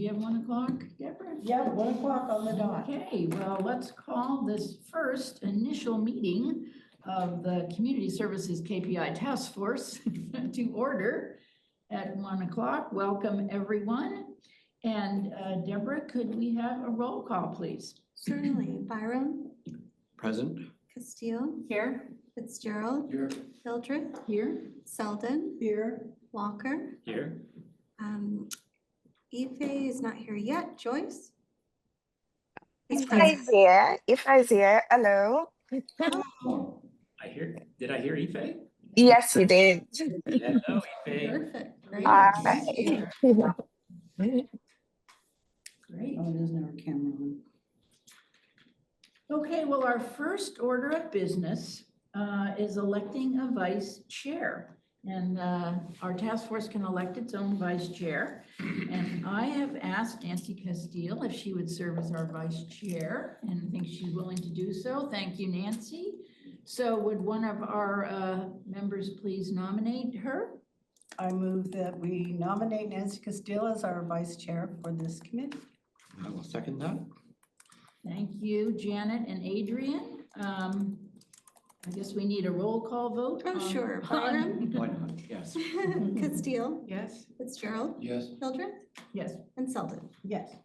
you have 1 o'clock, Deborah? Yeah, 1 o'clock on the dot. Okay, well, let's call this first initial meeting of the Community Services KPI Task Force to order at 1 o'clock. Welcome, everyone. And Deborah, could we have a roll call, please? Certainly. Byram? Present. Castile? Here. Fitzgerald? Here. Hildreth? Here. Selden? Here. Walker? Here. Ife is not here yet. Joyce? Is Ife's here. Ife's here. Hello. Oh, did I hear Ife? Yes, you did. Hello, Ife. Perfect. Great. Hi. Great. Oh, there's never a camera on. Okay, well, our first order of business is electing a vice chair. And our task force can elect its own vice chair. And I have asked Nancy Castile if she would serve as our vice chair, and I think she's willing to do so. Thank you, Nancy. So would one of our members please nominate her? I move that we nominate Nancy Castile as our vice chair for this committee. I will second that. Thank you, Janet and Adrian. I guess we need a roll call vote. Oh, sure. Byram? Why not? Yes. Castile? Yes. Fitzgerald? Yes. Hildreth? Yes. And Selden? Yes.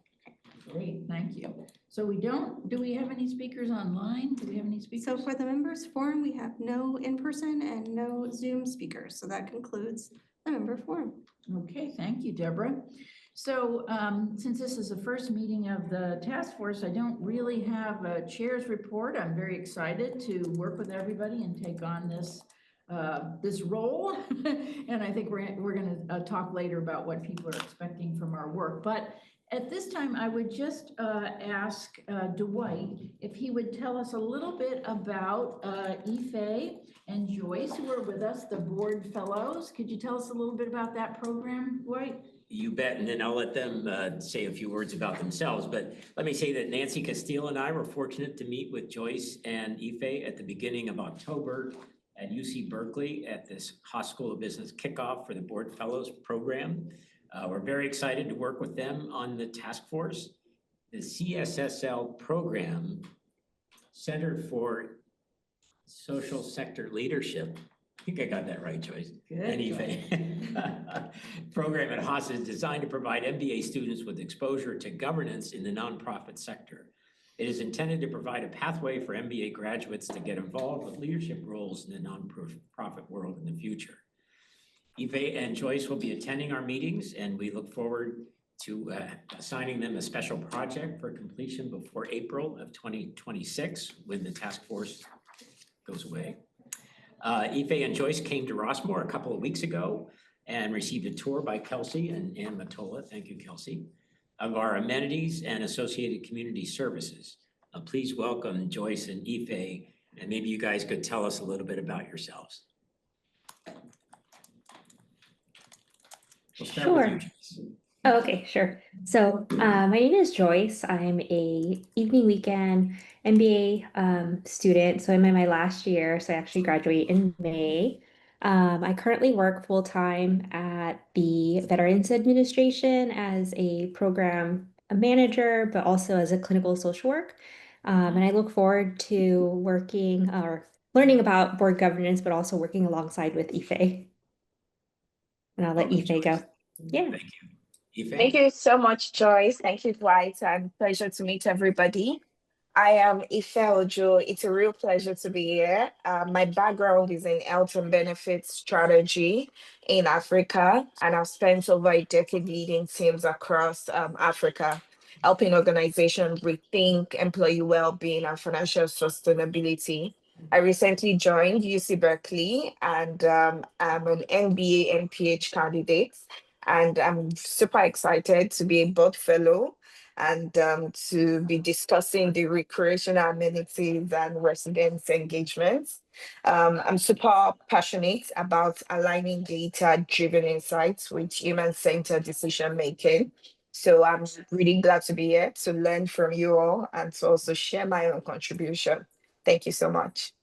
Great, thank you. So do we have any speakers online? Do we have any speakers? So for the members forum, we have no in-person and no Zoom speakers. So that concludes the member forum. Okay, thank you, Deborah. So since this is the first meeting of the task force, I don't really have a chair's report. I'm very excited to work with everybody and take on this this role. And I think we're going to talk later about what people are expecting from our work. But at this time, I would just ask Dwight if he would tell us a little bit about Ife and Joyce, who are with us, the board fellows. Could you tell us a little bit about that program, Dwight? You bet, and then I'll let them say a few words about themselves. But let me say that Nancy Castile and I were fortunate to meet with Joyce and Ife at the beginning of October at UC Berkeley at this Haas School of Business kickoff for the Board Fellows program. We're very excited to work with them on the task force. The CSSL program, Center for Social Sector Leadership, I think I got that right, Joyce. Good. And Ife. Program at Haas is designed to provide MBA students with exposure to governance in the nonprofit sector. It is intended to provide a pathway for MBA graduates to get involved with leadership roles in the nonprofit world in the future. Ife and Joyce will be attending our meetings, and we look forward to assigning them a special project for completion before April of 2026 when the task force goes away. Ife and Joyce came to Rossmore a couple of weeks ago and received a tour by Kelsey and Ann Matola, thank you, Kelsey, of our amenities and associated community services. Please welcome Joyce and Ife, and maybe you guys could tell us a little bit about yourselves. We'll start with you, Joyce. Oh, okay, sure. So my name is Joyce. I'm a evening weekend MBA student. So I'm in my last year. So I actually graduate in May. I currently work full-time at the Veterans Administration as a program manager, but also as a clinical social work. And I look forward to working or learning about board governance, but also working alongside with Ife. And I'll let Welcome, Ife go. Joyce. Yeah. Thank you. Ife? Thank you so much, Joyce. Thank you, Dwight, and pleasure to meet everybody. I am Ife Ojo. It's a real pleasure to be here. My background is in health and benefits strategy in Africa, and I've spent over a decade leading teams across Africa, helping organizations rethink employee well-being and financial sustainability. I recently joined UC Berkeley, and I'm an MBA and PhD candidate, and I'm super excited to be a board fellow and to be discussing the recreational amenities and residents engagements. I'm super passionate about aligning data-driven insights with human-centered decision-making. So I'm really glad to be here to learn from you all and to also share my own contribution. Thank you so much.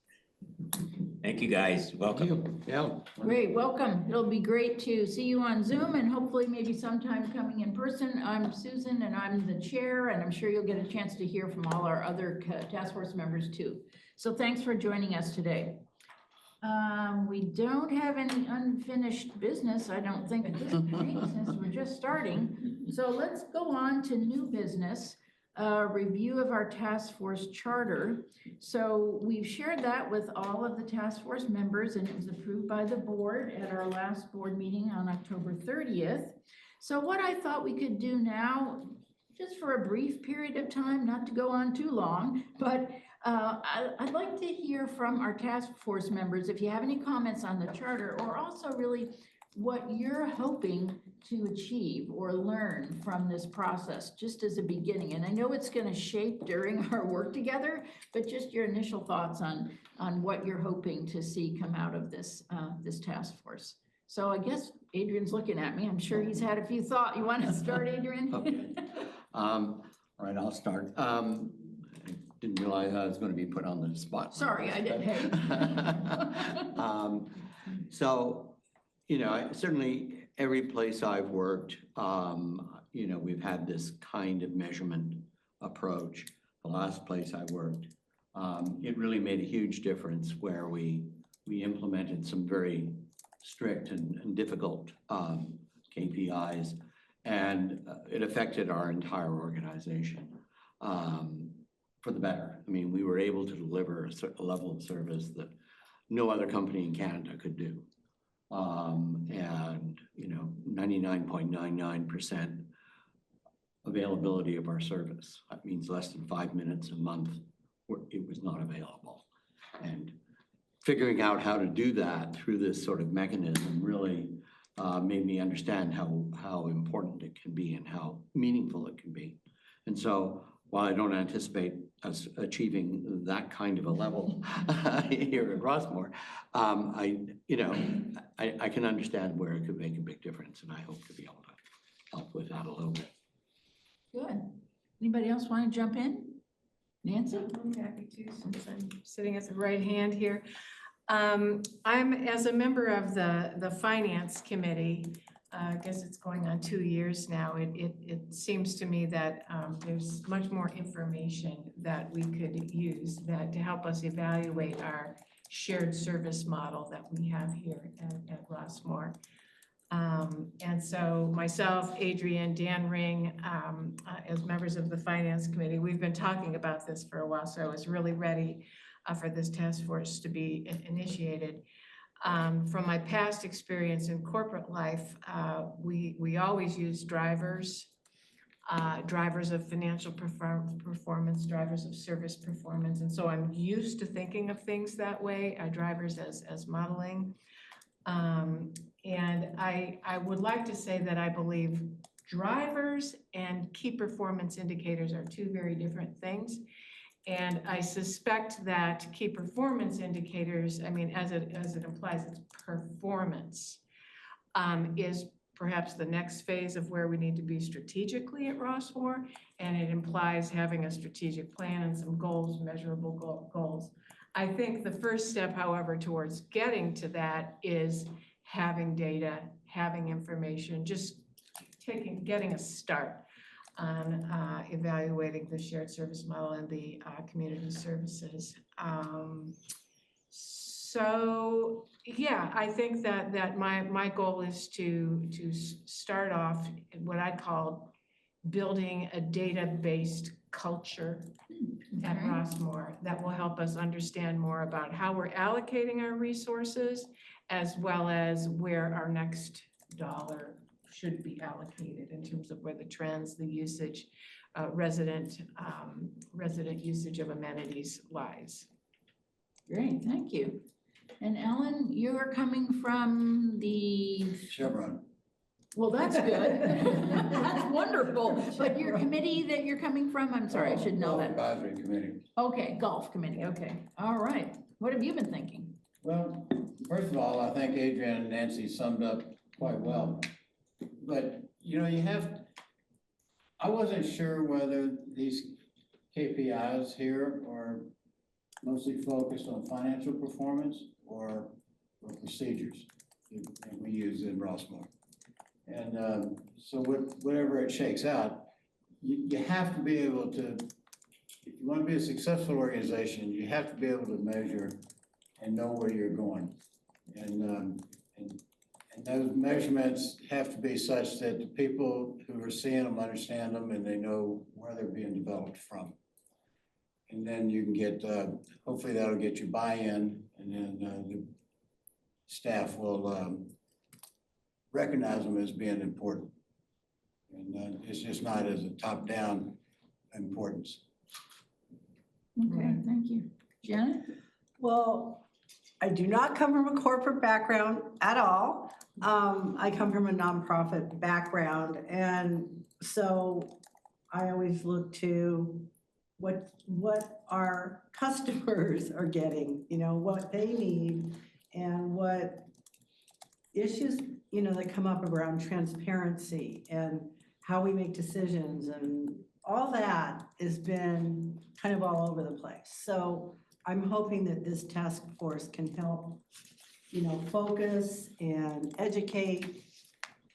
Thank you, guys. Welcome. Yeah. Great, welcome. It'll be great to see you on Zoom and hopefully maybe sometime coming in person. I'm Susan and I'm the chair, and I'm sure you'll get a chance to hear from all our other task force members too. So thanks for joining us today. We don't have any unfinished business, I don't think, at this point, since we're just starting. So let's go on to new business. Review of our task force charter. So we've shared that with all of the task force members, and it was approved by the board at our last board meeting on October 30th. So what I thought we could do now, just for a brief period of time, not to go on too long, but I'd like to hear from our task force members if you have any comments on the charter, or also really what you're hoping to achieve or learn from this process, just as a beginning. And I know it's going to shape during our work together, but just your initial thoughts on what you're hoping to see come out of this this task force. So I guess Adrian's looking at me. I'm sure he's had a few thoughts. You want to start, Adrian? Okay. All right, I'll start. I didn't realize I was going to be put on the spot. Sorry, I didn't. Hey. So, you know, certainly every place I've worked, you know, we've had this kind of measurement approach. The last place I worked, it really made a huge difference where we implemented some very strict and difficult KPIs, and it affected our entire organization for the better. I mean, we were able to deliver a level of service that no other company in Canada could do. And, you know, 99.99% availability of our service. That means less than 5 minutes a month where it was not available. And figuring out how to do that through this sort of mechanism really made me understand how important it can be and how meaningful it can be. And so while I don't anticipate us achieving that kind of a level here at Rossmore, I can understand where it could make a big difference, and I hope to be able to help with that a little bit. Good. Anybody else want to jump in? Nancy? I'm happy to, since I'm sitting at the right hand here. I'm, as a member of the Finance Committee, I guess it's going on 2 years now. It seems to me that there's much more information that we could use to help us evaluate our shared service model that we have here at Rossmore. And so myself, Adrian, Dan Ring, as members of the Finance Committee, we've been talking about this for a while, so I was really ready for this task force to be initiated. From my past experience in corporate life, we always use drivers of financial performance, drivers of service performance. And so I'm used to thinking of things that way, drivers as modeling. And I would like to say that I believe drivers and key performance indicators are two very different things. And I suspect that key performance indicators, I mean, as it implies, it's performance, is perhaps the next phase of where we need to be strategically at Rossmore. And it implies having a strategic plan and some goals, measurable goals. I think the first step, however, towards getting to that is having data, having information, just getting a start on evaluating the shared service model and the community services. So yeah, I think that my goal is to start off what I call building a data-based culture at Rossmore that will help us understand more about how we're allocating our resources, as well as where our next dollar should be allocated in terms of where the trends, the usage, resident usage of amenities lies. Great, thank you. And Ellen, you're coming from the Chevron. Well, that's good. That's wonderful. But your committee that you're coming from, I'm sorry, I should know that. Advisory committee. Okay, golf committee, okay. All right. What have you been thinking? Well, first of all, I think Adrian and Nancy summed up quite well. But, you know, I wasn't sure whether these KPIs here are mostly focused on financial performance or procedures that we use in Rossmore. And so whatever it shakes out, you have to be able to, if you want to be a successful organization, you have to be able to measure and know where you're going. And those measurements have to be such that the people who are seeing them understand them and they know where they're being developed from. And then you can get, hopefully that'll get you buy-in, and then the staff will recognize them as being important. And it's just not as a top-down importance. Okay, thank you. Janet? Well, I do not come from a corporate background at all. I come from a nonprofit background. And so I always look to what our customers are getting, you know, what they need and what issues, you know, that come up around transparency and how we make decisions, and all that has been kind of all over the place. So I'm hoping that this task force can help, you know, focus and educate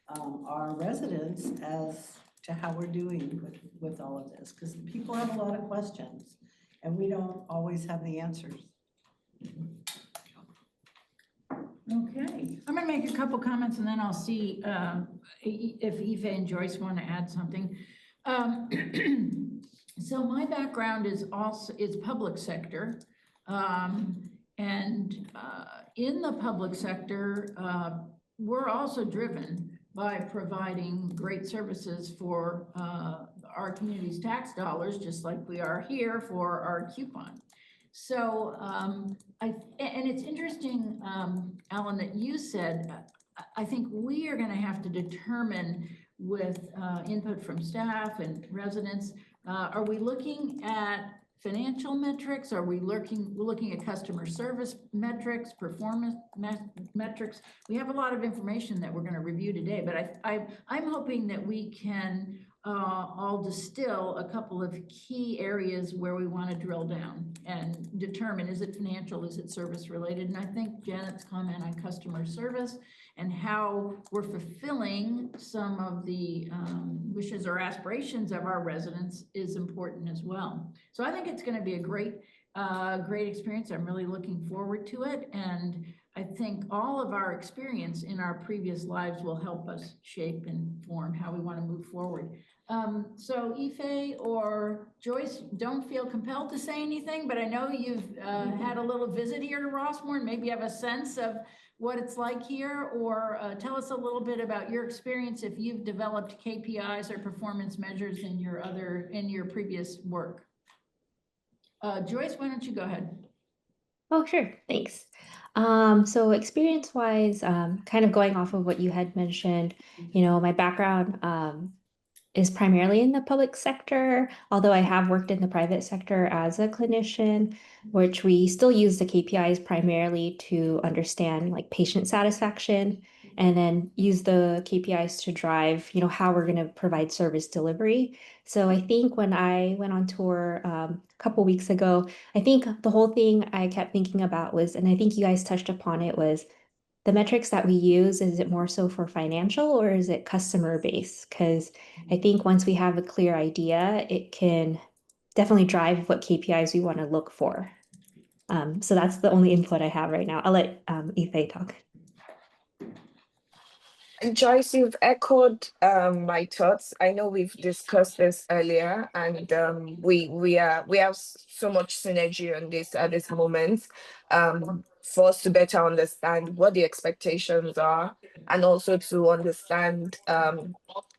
our residents as to how we're doing with all of this, because people have a lot of questions and we don't always have the answers. Okay, I'm gonna make a couple comments and then I'll see if Aoife and Joyce want to add something. So my background is public sector. And in the public sector, we're also driven by providing great services for our community's tax dollars, just like we are here for our coupon. So and it's interesting, Alan, that you said, I think we are going to have to determine with input from staff and residents, are we looking at financial metrics? Are we looking at customer service metrics, performance metrics? We have a lot of information that we're going to review today, but I'm hoping that we can all distill a couple of key areas where we want to drill down and determine, is it financial, is it service related? And I think Janet's comment on customer service and how we're fulfilling some of the wishes or aspirations of our residents is important as well. So I think it's going to be a great experience. I'm really looking forward to it. And I think all of our experience in our previous lives will help us shape and form how we want to move forward. So Aoife or Joyce, don't feel compelled to say anything, but I know you've had a little visit here to Rossmore and maybe have a sense of what it's like here, or tell us a little bit about your experience if you've developed KPIs or performance measures in your previous work. Joyce, why don't you go ahead? Oh, sure. Thanks. So experience-wise, kind of going off of what you had mentioned, you know, my background is primarily in the public sector, although I have worked in the private sector as a clinician, which we still use the KPIs primarily to understand like patient satisfaction, and then use the KPIs to drive, you know, how we're going to provide service delivery. So I think when I went on tour a couple weeks ago, I think the whole thing I kept thinking about was, and I think you guys touched upon it, was the metrics that we use, is it more so for financial or is it customer based? Because I think once we have a clear idea, it can definitely drive what KPIs we want to look for. So that's the only input I have right now. I'll let Aoife talk. Joyce, you've echoed my thoughts. I know we've discussed this earlier, and we have so much synergy on this at this moment, for us to better understand what the expectations are, and also to understand,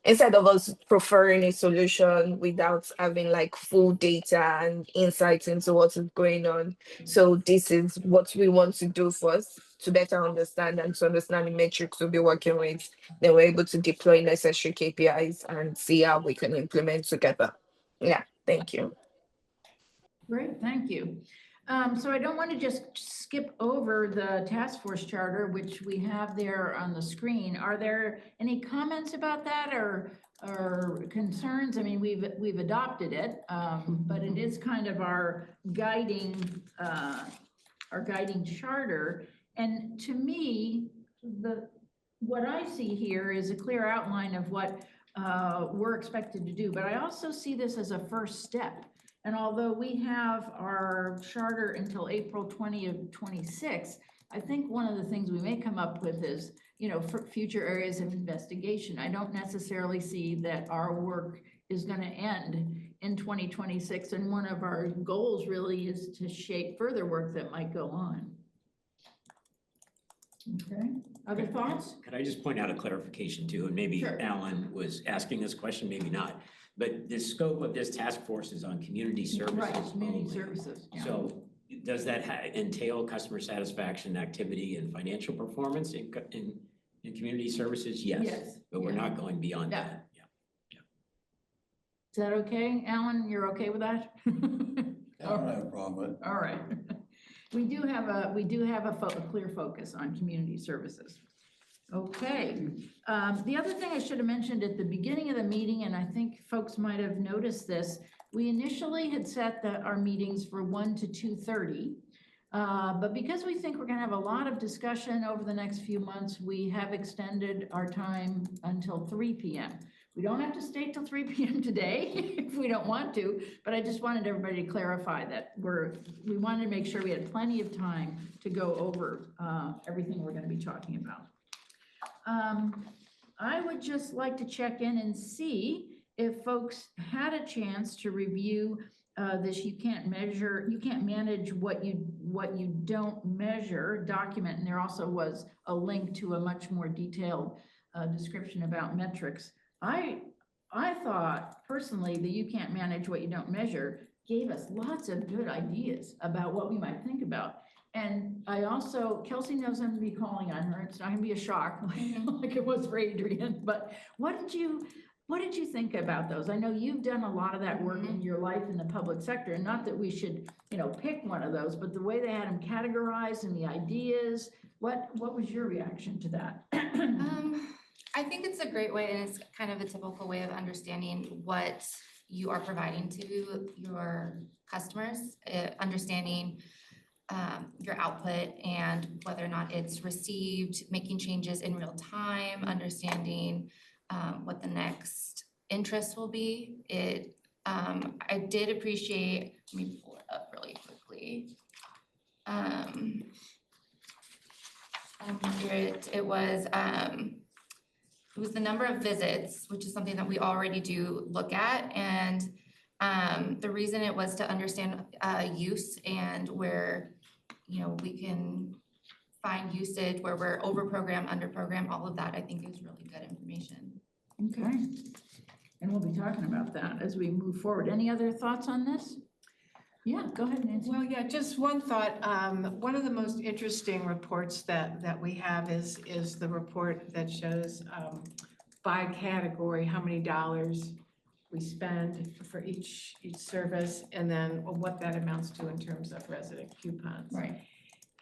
instead of us preferring a solution without having like full data and insights into what is going on. So this is what we want to do first, to better understand and to understand the metrics we'll be working with. Then we're able to deploy necessary KPIs and see how we can implement together. Yeah, thank you. Great, thank you. So I don't want to just skip over the task force charter, which we have there on the screen. Are there any comments about that or concerns? I mean, we've adopted it, but it is kind of our guiding charter. And to me, what I see here is a clear outline of what we're expected to do, but I also see this as a first step. And although we have our charter until April 2026, I think one of the things we may come up with is, for future areas of investigation. I don't necessarily see that our work is going to end in 2026. And one of our goals really is to shape further work that might go on. Okay, other thoughts? Could I just point out a clarification too? And maybe Sure. Alan was asking this question, maybe not. But the scope of this task force is on community services Right, community only. services. Yeah. So does that entail customer satisfaction, activity, and financial performance in community services? Yes. Yes, But we're yeah. not going beyond Yeah. that. Is that okay, Alan? You're okay with that? I don't have a problem with it. All right. We do have a clear focus on community services. Okay. The other thing I should have mentioned at the beginning of the meeting, and I think folks might have noticed this, we initially had set our meetings for 1 to 2:30. But because we think we're gonna have a lot of discussion over the next few months, we have extended our time until 3 p.m. We don't have to stay till 3 p.m. today if we don't want to, but I just wanted everybody to clarify that we wanted to make sure we had plenty of time to go over everything we're gonna be talking about. I would just like to check in and see if folks had a chance to review this you can't manage what you don't measure document. And there also was a link to a much more detailed description about metrics. I thought personally that you can't manage what you don't measure gave us lots of good ideas about what we might think about. And I also, Kelsey knows I'm gonna be calling on her. It's not gonna be a shock like it was for Adrian, but what did you think about those? I know you've done a lot of that work in your life in the public sector, and not that we should, pick one of those, but the way they had them categorized and the ideas, what was your reaction to that? I think it's a great way, and it's kind of a typical way of understanding what you are providing to your customers, understanding your output and whether or not it's received, making changes in real time, understanding what the next interest will be. I did appreciate, let me pull it up really quickly. It was the number of visits, which is something that we already do look at. And the reason it was to understand use and where, we can find usage, where we're over-programmed, under-programmed, all of that, I think is really good information. Okay. And we'll be talking about that as we move forward. Any other thoughts on this? Yeah, go ahead, Nancy. Well, yeah, just one thought. One of the most interesting reports that we have is the report that shows by category, how many dollars we spend for each service, and then what that amounts to in terms of resident coupons. Right.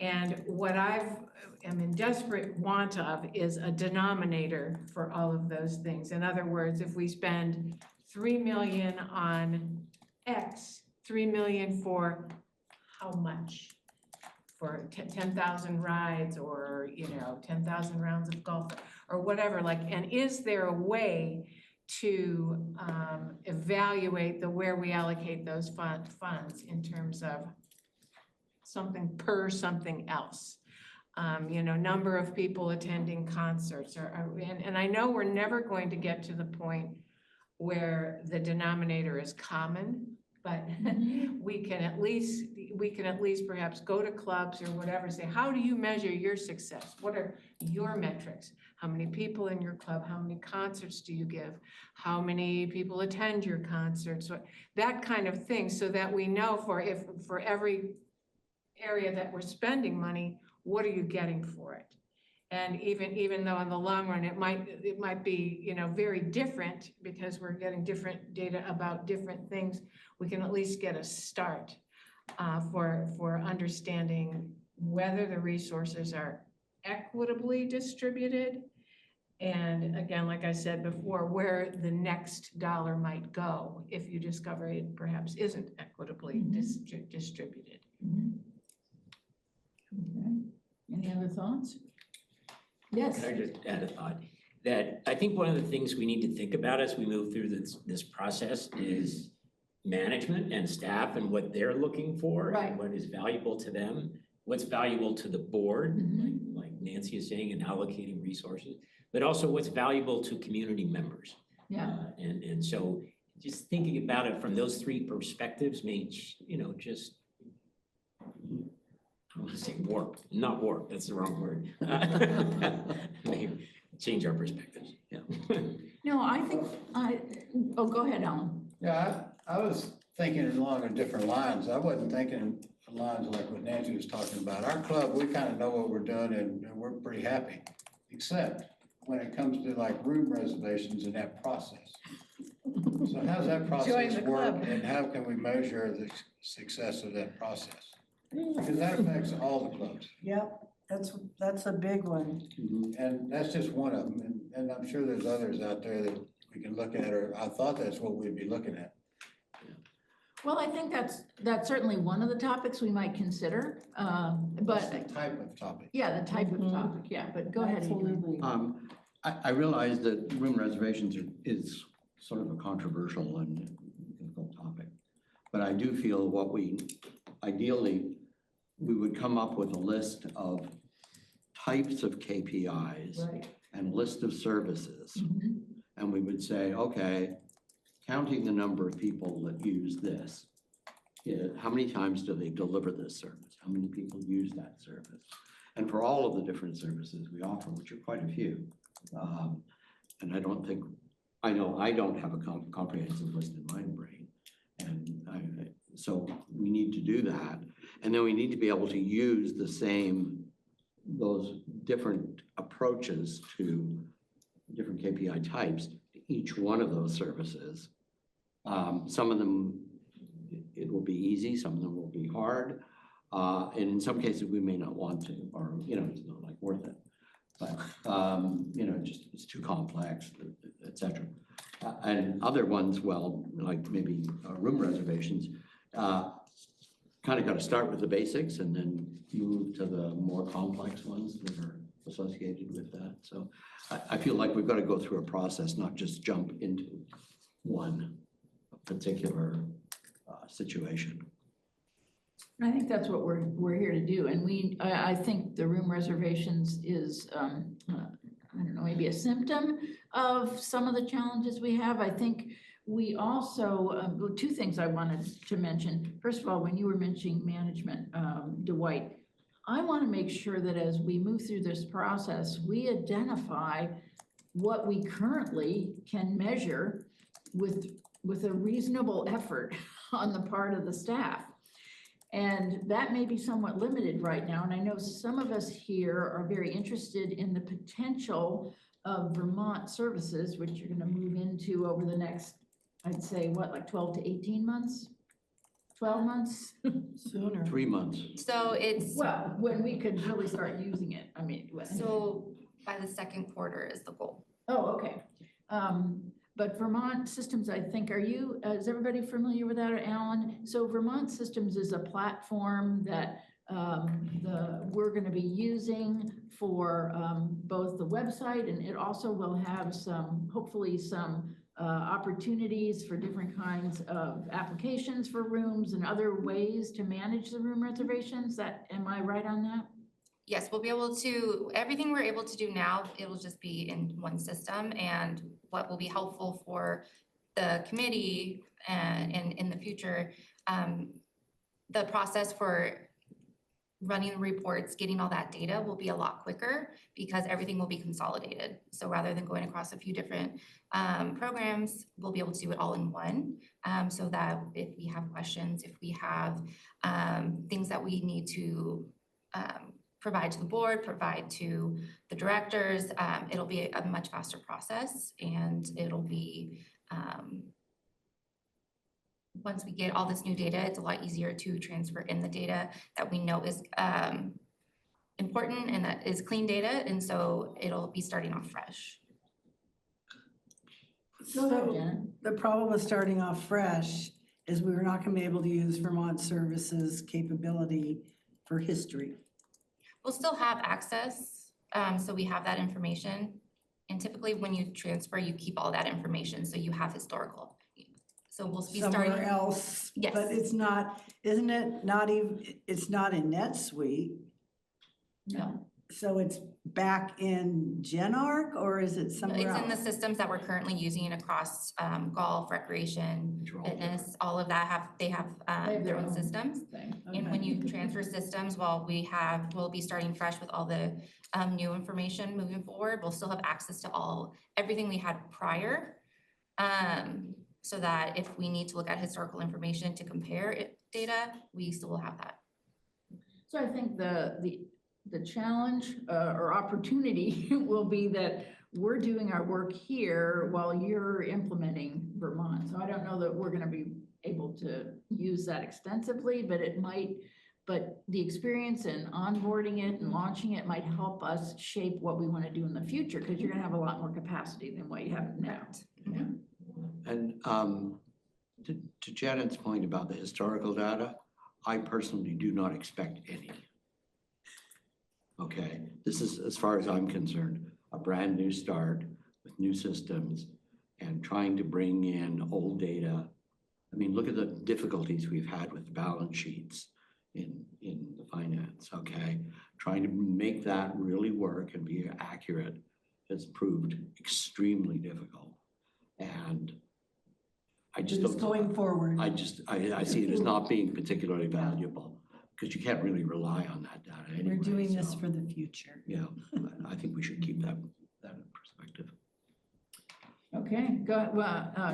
And what am in desperate want of is a denominator for all of those things. In other words, if we spend 3 million on X, 3 million for how much? For 10,000 rides, or 10,000 rounds of golf, or whatever, and is there a way to evaluate where we allocate those funds in terms of something per something else? Number of people attending concerts, and I know we're never going to get to the point where the denominator is common, but we can at least perhaps go to clubs or whatever, say, how do you measure your success? What are your metrics? How many people in your club? How many concerts do you give? How many people attend your concerts? That kind of thing, so that we know for every area that we're spending money, what are you getting for it? And even though in the long run, it might be, very different, because we're getting different data about different things, we can at least get a start for understanding whether the resources are equitably distributed. And again, like I said before, where the next dollar might go if you discover it perhaps isn't equitably distributed. Okay. Any other thoughts? Yes. Can I just add a thought? That I think one of the things we need to think about as we move through this process is management and staff and what they're looking for. Right. And what is valuable to them, what's valuable to the board, Mhm. like Nancy is saying, and allocating resources, but also what's valuable to community members. Yeah. And so just thinking about it from those three perspectives may, just, I don't want to say not warp, that's the wrong word. Maybe change our perspectives, yeah. No, I think, oh, go ahead, Alan. Yeah, I was thinking along the different lines. I wasn't thinking lines like what Nancy was talking about. Our club, we kind of know what we're doing and we're pretty happy, except when it comes to like room reservations and that process. So how's that Join process the work club. and how can we measure the success of that process? Because that affects all the clubs. Yep, that's a big one. And that's just one of them. And I'm sure there's others out there that we can look at, or I thought that's what we'd be looking at. Well, I think that's certainly one of the topics we might consider, What's the but, type of topic? yeah, the type of Mhm. topic, yeah, but go ahead. Adrian. Absolutely. I realize that room reservations is sort of a controversial and difficult topic. But I do feel ideally, we would come up with a list of types of KPIs Right. and list of services. Mhm. And we would say, okay, counting the number of people that use this, how many times do they deliver this service? How many people use that service? And for all of the different services we offer, which are quite a few, and I know I don't have a comprehensive list in my brain. And so we need to do that. And then we need to be able to use those different approaches to different KPI types to each one of those services. Some of them, it will be easy, some of them will be hard. And in some cases, we may not want to, or, it's not like worth it. But, it's too complex, et cetera. And other ones, well, like maybe room reservations, kind of got to start with the basics and then move to the more complex ones that are associated with that. So I feel like we've got to go through a process, not just jump into one particular situation. I think that's what we're here to do, and I think the room reservations is, I don't know, maybe a symptom of some of the challenges we have. I think we also, two things I wanted to mention. First of all, when you were mentioning management, Dwight, I want to make sure that as we move through this process, we identify what we currently can measure with a reasonable effort on the part of the staff. And that may be somewhat limited right now. And I know some of us here are very interested in the potential of Vermont services, which you're going to move into over the next, I'd say, like 12 to 18 months? 12 months? Sooner. 3 months. So it's, Well, when we could really start using it. I mean, so by the second quarter is the goal. Oh, okay. But Vermont Systems, I think, is everybody familiar with that, Alan? So Vermont Systems is a platform that we're going to be using for both the website, and it also will have hopefully some opportunities for different kinds of applications for rooms and other ways to manage the room reservations. Am I right on that? Yes, we'll be able to, everything we're able to do now, it will just be in one system. And what will be helpful for the committee and in the future, the process for running the reports, getting all that data will be a lot quicker because everything will be consolidated. So rather than going across a few different programs, we'll be able to do it all in one. So that if we have questions, if we have things that we need to provide to the board, provide to the directors, it'll be a much faster process, and it'll be, once we get all this new data, it's a lot easier to transfer in the data that we know is important and that is clean data, and so it'll be starting off fresh. So the problem with starting off fresh is we're not going to be able to use Vermont Services capability for history. We'll still have access, so we have that information. And typically when you transfer, you keep all that information, so you have historical. So we'll be starting. Somewhere else. Yes. But it's not, isn't it not even, it's not in NetSuite, No. so it's back in GenArc, or is it somewhere It's else? in the systems that we're currently using across golf, recreation, fitness, all of that they have their own systems. And when you transfer systems, we'll be starting fresh with all the new information moving forward. We'll still have access to everything we had prior. So that if we need to look at historical information to compare data, we still will have that. So I think the challenge or opportunity will be that we're doing our work here while you're implementing Vermont. So I don't know that we're gonna be able to use that extensively, but the experience in onboarding it and launching it might help us shape what we want to do in the future, because you're gonna have a lot more capacity than what you have now. Yeah. And to Janet's point about the historical data, I personally do not expect any. Okay, this is, as far as I'm concerned, a brand new start with new systems and trying to bring in old data. I mean, look at the difficulties we've had with the balance sheets in the finance, okay? Trying to make that really work and be accurate has proved extremely difficult. And I just Just don't. going forward. I see it as not being particularly valuable because you can't really rely on that data anyway. We're doing this so, for the future. Yeah, I think we should keep that in perspective. Okay,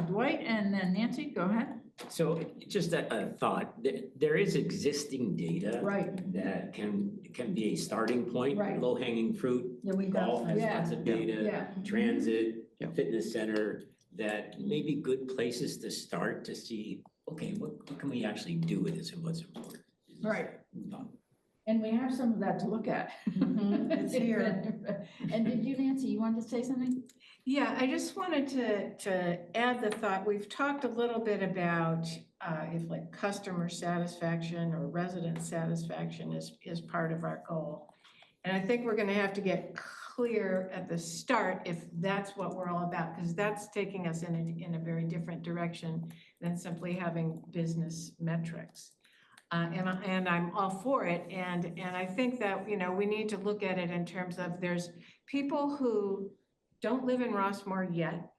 Dwight and then Nancy, go ahead. So just a thought, there is existing data. Right. That can be a starting point, Right. low hanging fruit. Yeah, we got Golf has yeah. lots of data, Yeah. transit, Yeah. fitness center, that may be good places to start to see, okay, what can we actually do with this and what's important? Right. And we have some of that to look at. It's here. And did you, Nancy, you wanted to say something? Yeah, I just wanted to add the thought, we've talked a little bit about if like customer satisfaction or resident satisfaction is part of our goal. And I think we're gonna have to get clear at the start if that's what we're all about, because that's taking us in a very different direction than simply having business metrics. And I'm all for it. And I think that, we need to look at it in terms of there's people who don't live in Rossmore yet.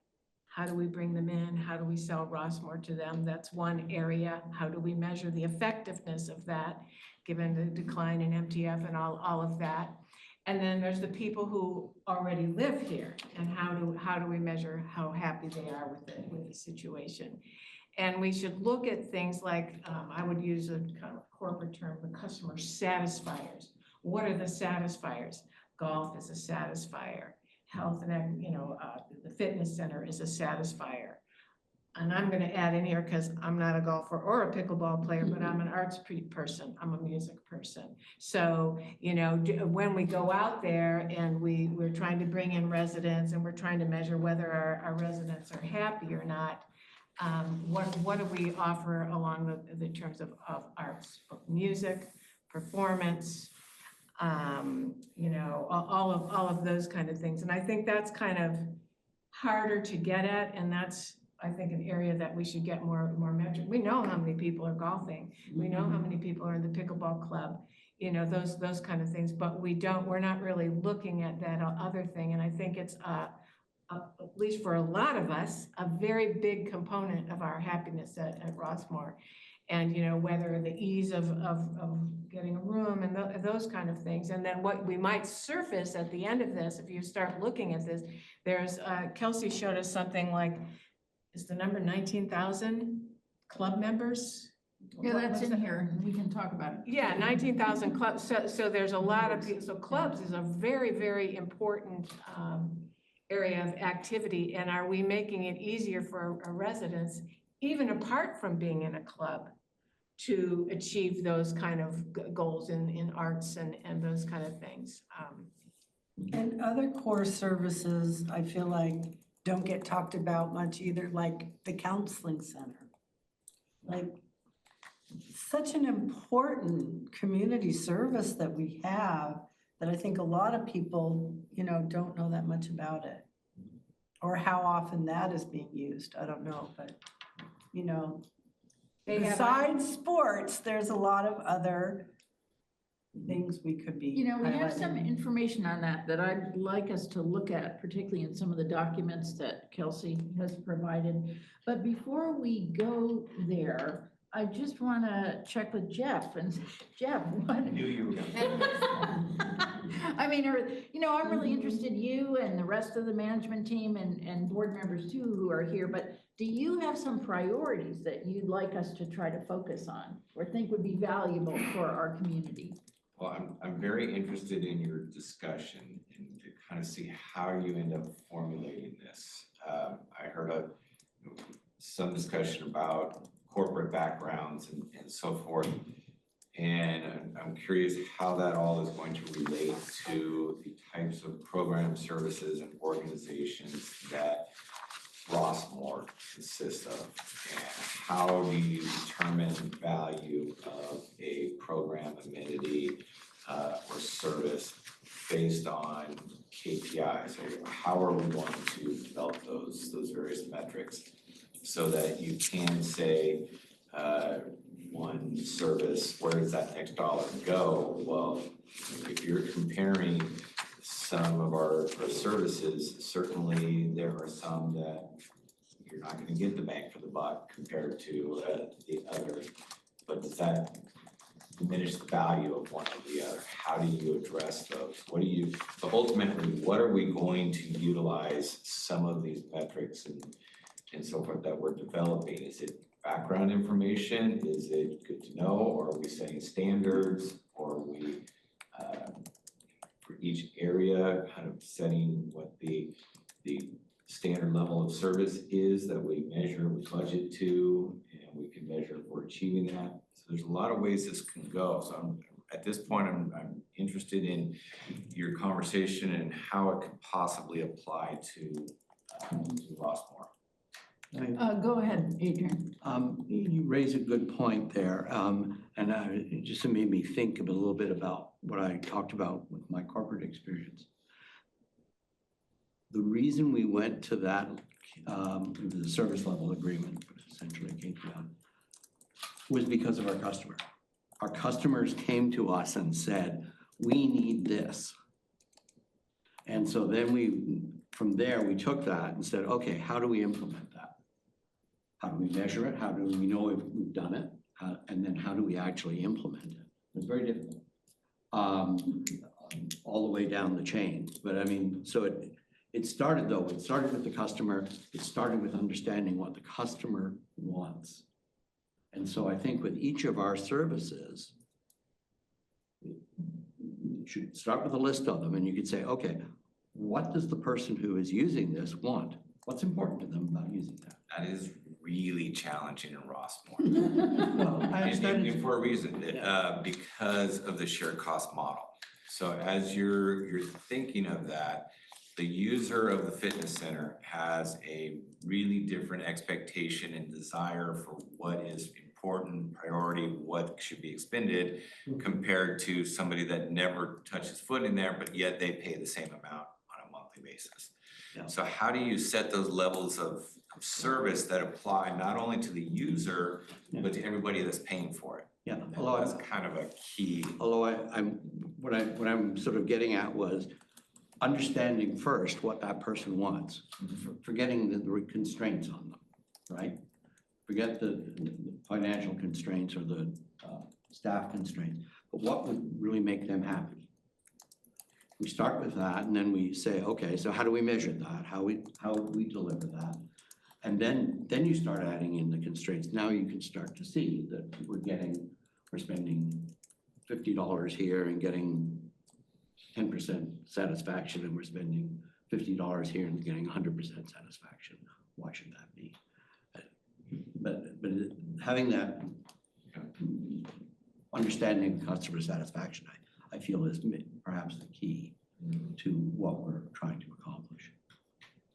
How do we bring them in? How do we sell Rossmore to them? That's one area. How do we measure the effectiveness of that, given the decline in MTF and all of that? And then there's the people who already live here, and how do we measure how happy they are with the situation? And we should look at things like, I would use a kind of corporate term, the customer satisfiers. What are the satisfiers? Golf is a satisfier. Health and, the fitness center is a satisfier. And I'm gonna add in here, because I'm not a golfer or a pickleball player, but I'm an arts person, I'm a music person. So, when we go out there and we're trying to bring in residents and we're trying to measure whether our residents are happy or not, what do we offer along the terms of arts, music, performance, all of those kind of things. And I think that's kind of harder to get at, and that's, I think, an area that we should get more metric. We know how many people are golfing. We know how many people are in the pickleball club, those kind of things, but we're not really looking at that other thing. And I think it's at least for a lot of us, a very big component of our happiness at Rossmore. And, whether the ease of getting a room and those kind of things. And then what we might surface at the end of this, if you start looking at this, there's, Kelsey showed us something like, is the number 19,000 club members? Yeah, that's in here. We can talk about it. Yeah, 19,000 clubs. So there's a lot of people. So clubs is a very, very important area of activity. And are we making it easier for our residents, even apart from being in a club, to achieve those kind of goals in arts and those kind of things? And other core services, I feel like, don't get talked about much either, like the counseling center. Like, such an important community service that we have that I think a lot of people, don't know that much about it. Or how often that is being used, I don't know, but, They have- besides sports, there's a lot of other things we could be We have some highlighting. information on that I'd like us to look at, particularly in some of the documents that Kelsey has provided. But before we go there, I just want to check with Jeff and Jeff, what? Knew you were gonna. I mean, I'm really interested, you and the rest of the management team and board members too who are here, but do you have some priorities that you'd like us to try to focus on or think would be valuable for our community? Well, I'm very interested in your discussion and to kind of see how you end up formulating this. I heard some discussion about corporate backgrounds and so forth. And I'm curious how that all is going to relate to the types of programs, services, and organizations that Rossmore consists of. And how do you determine the value of a program, amenity, or service based on KPIs? Or how are we going to develop those various metrics so that you can say, one service, where does that next dollar go? Well, if you're comparing some of our services, certainly there are some that you're not going to get the bang for the buck compared to the other. But does that diminish the value of one or the other? How do you address those? But ultimately, what are we going to utilize some of these metrics and so forth that we're developing? Is it background information? Is it good to know? Or are we setting standards? Or are we, for each area, kind of setting what the standard level of service is that we measure, we budget to, and we can measure if we're achieving that? So there's a lot of ways this can go. So at this point, I'm interested in your conversation and how it could possibly apply to Rossmore. Go ahead, Adrian. You raise a good point there, and it just made me think a little bit about what I talked about with my corporate experience. The reason we went to that, the service level agreement, essentially KPI, was because of our customer. Our customers came to us and said, we need this. And so then from there, we took that and said, okay, how do we implement that? How do we measure it? How do we know if we've done it? And then how do we actually implement it? It's very difficult, all the way down the chain. But I mean, so it started with the customer. It started with understanding what the customer wants. And so I think with each of our services, you should start with a list of them and you could say, okay, what does the person who is using this want? What's important to them about using that? That is really challenging in Rossmore. Well, I understand. And for a reason, because of the shared cost model. So as you're thinking of that, the user of the fitness center has a really different expectation and desire for what is important, priority, what should be expended, compared to somebody that never touches foot in there, but yet they pay the same amount on a monthly basis. Yeah. So how do you set those levels of service that apply not only to the user, but to everybody that's paying for it? Yeah, Although that's kind of a key. Although what I'm sort of getting at was understanding first what that person wants, forgetting the constraints on them, right? Forget the financial constraints or the staff constraints, but what would really make them happy? We start with that and then we say, okay, so how do we measure that? How we deliver that? And then you start adding in the constraints. Now you can start to see that we're spending $50 here and getting 10% satisfaction, and we're spending $50 here and getting 100% satisfaction. Why should that be? But having that understanding of customer satisfaction, I feel is perhaps the key to what we're trying to accomplish.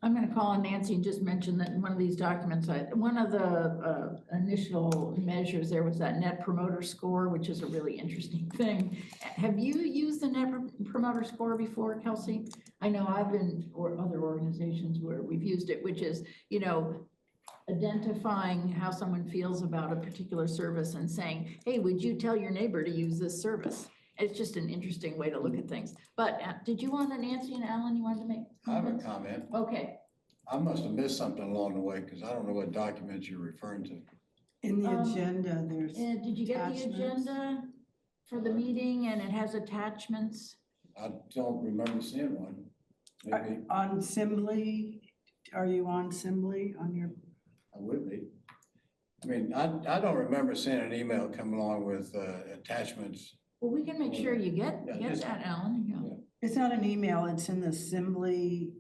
I'm gonna call on Nancy and just mention that in one of these documents, one of the initial measures there was that net promoter score, which is a really interesting thing. Have you used the net promoter score before, Kelsey? I know I've been, or other organizations where we've used it, which is, you know, identifying how someone feels about a particular service and saying, hey, would you tell your neighbor to use this service? It's just an interesting way to look at things. But did you want to, Nancy and Alan, you wanted to make I have a comments? comment. Okay. I must have missed something along the way because I don't know what documents you're referring to. In the Um, agenda, there's Did you get the attachments. agenda for the meeting and it has attachments? I don't remember seeing one. Maybe On Assembly, are you on Assembly on your? I would be. I mean, I don't remember seeing an email come along with attachments. Well, we can make sure you get Yeah, just- that, Alan. Yeah. It's not an email, it's in the Assembly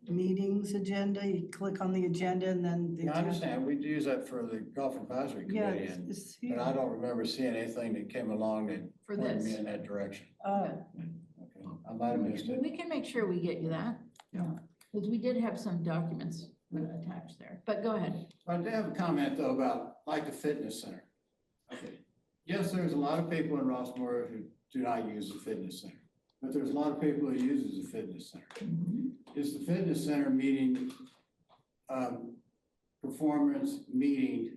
meetings agenda. You click on the agenda and then. the Yeah, I understand. We use that for the Golf Advisory Yeah, Committee, and it's but I here. don't remember seeing anything that came along that For pointed me this. in that direction. Oh, Okay, I might have missed it. We can make sure we get you that. Yeah. Because we did have some documents attached there, but go ahead. I did have a comment though about like the fitness center. Okay. Yes, there's a lot of people in Rossmore who do not use the fitness center, but there's a lot of people who uses the fitness center. Is the fitness center meeting, performance meeting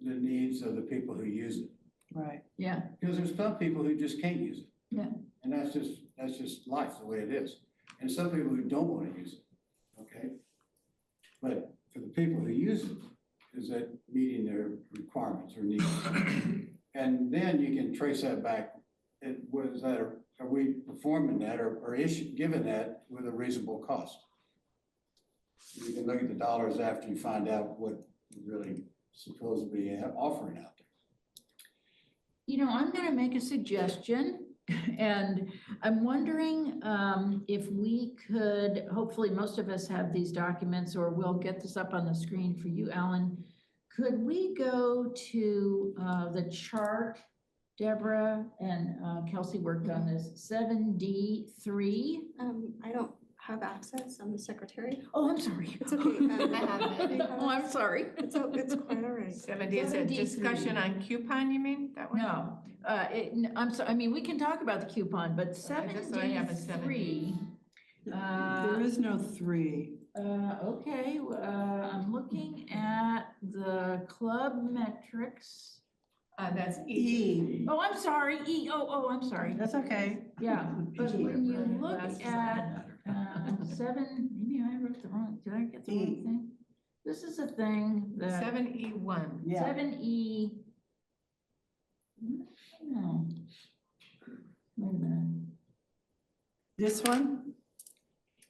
the needs of the people who use it? right. Yeah, Because there's some people who just can't use it. Yeah. And that's just life, the way it is. And some people who don't want to use it, okay? But for the people who use it, is that meeting their requirements or needs? And then you can trace that back. What is that, are we performing that or given that with a reasonable cost? You can look at the dollars after you find out what you're really supposed to be offering out there. you know, I'm gonna make a suggestion. And I'm wondering if we could, hopefully most of us have these documents, or we'll get this up on the screen for you, Alan. Could we go to the chart, Deborah and Kelsey worked on this, 7D3? I don't have access. I'm the secretary. Oh, I'm sorry. It's okay. I have it. Oh, I'm sorry. It's quite all right. 70 is a 73. discussion on coupon, you mean, that one? No, I'm sorry, I mean, we can talk about the coupon, but Okay, just so I have a 7D3. There is no 3. Okay, I'm looking at the club metrics. That's E. E, Oh, I'm sorry, I'm sorry. that's okay. Yeah, but when you look at 7, maybe I wrote the wrong, did I get the wrong E. thing? This is a thing that 7E1. Yeah. 7E. No. Wait a minute, This one?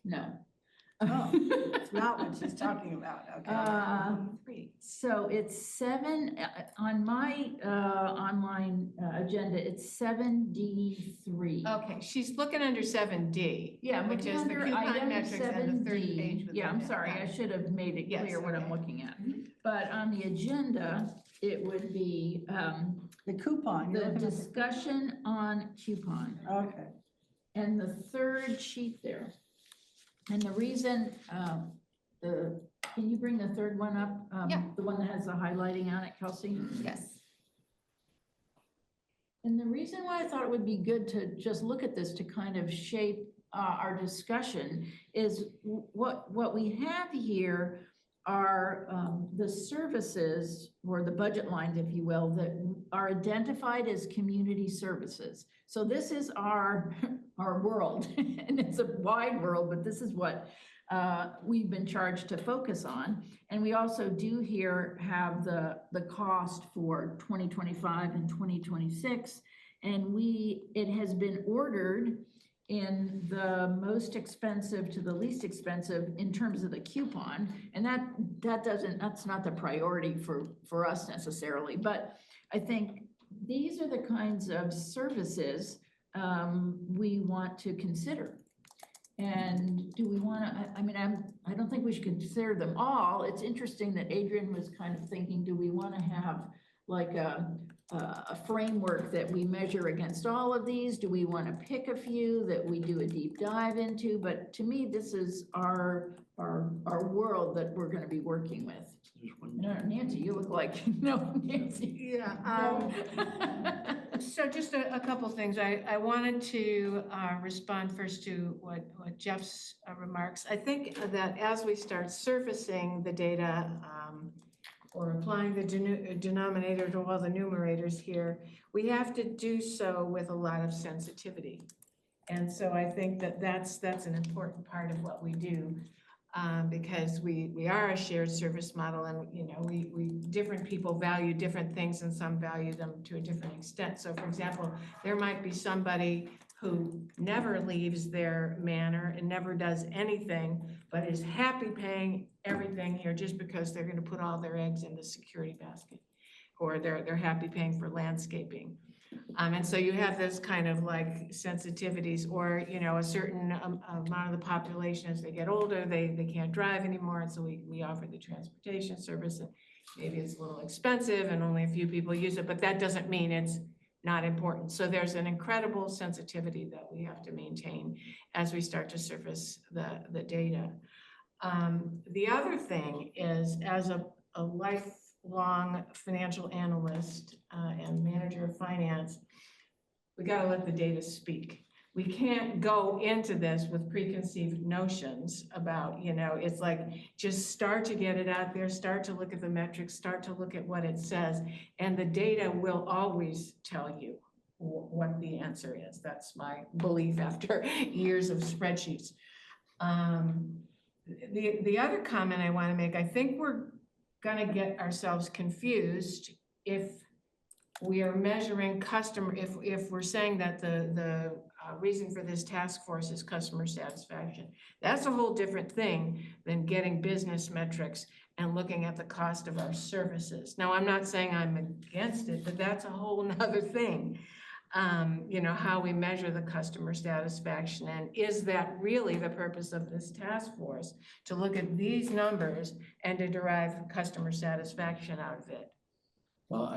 no. Oh, it's not what she's talking about, okay. So it's 7, on my online agenda, it's 7D3. Okay, she's looking under 7D. Yeah, I'm which looking is the under coupon item metrics and the third 7D. page with Yeah, the I'm net sorry, I value. should have made it Yes, clear what I'm okay. looking at. But on the agenda, it would be The coupon. you're the looking at discussion on coupon. Okay. And the third sheet there. And the reason, can you bring the third one up? Yeah. The one that has the highlighting on it, Kelsey? Yes. And the reason why I thought it would be good to just look at this to kind of shape our discussion is what we have here are the services, or the budget lines, if you will, that are identified as community services. So this is our world, and it's a wide world, but this is what we've been charged to focus on. And we also do here have the cost for 2025 and 2026. And it has been ordered in the most expensive to the least expensive in terms of the coupon. And that's not the priority for us necessarily, but I think these are the kinds of services we want to consider. And do we want to, I mean, I don't think we should consider them all. It's interesting that Adrian was kind of thinking, do we want to have like a framework that we measure against all of these? Do we want to pick a few that we do a deep dive into? But to me, this is our our world that we're gonna be working with. No, Nancy, you look like, no, Nancy. Yeah. No. So just a couple things. I wanted to respond first to what Jeff's remarks. I think that as we start surfacing the data or applying the denominator to all the numerators here, we have to do so with a lot of sensitivity. And so I think that that's an important part of what we do. Because we are a shared service model, and we different people value different things, and some value them to a different extent. So for example, there might be somebody who never leaves their manor and never does anything, but is happy paying everything here just because they're going to put all their eggs in the security basket, or they're happy paying for landscaping. And so you have this kind of like sensitivities, or, a certain amount of the population, as they get older, they can't drive anymore. And so we offer the transportation service, and maybe it's a little expensive and only a few people use it, but that doesn't mean it's not important. So there's an incredible sensitivity that we have to maintain as we start to surface the data. The other thing is, as a lifelong financial analyst and manager of finance, we got to let the data speak. We can't go into this with preconceived notions about, it's like, just start to get it out there, start to look at the metrics, start to look at what it says, and the data will always tell you what the answer is. That's my belief after years of spreadsheets. The other comment I want to make, I think we're going to get ourselves confused if we are measuring if we're saying that the reason for this task force is customer satisfaction. That's a whole different thing than getting business metrics and looking at the cost of our services. Now, I'm not saying I'm against it, but that's a whole nother thing. How we measure the customer satisfaction, and is that really the purpose of this task force, to look at these numbers and to derive customer satisfaction out of it? Well,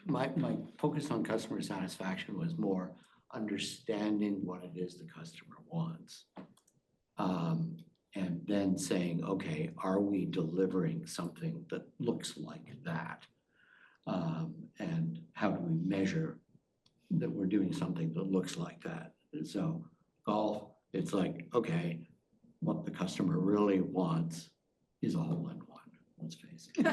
my focus on customer satisfaction was more understanding what it is the customer wants. And then saying, okay, are we delivering something that looks like that? And how do we measure that we're doing something that looks like that? And so golf, it's like, okay, what the customer really wants is a hole-in-one. Let's face it.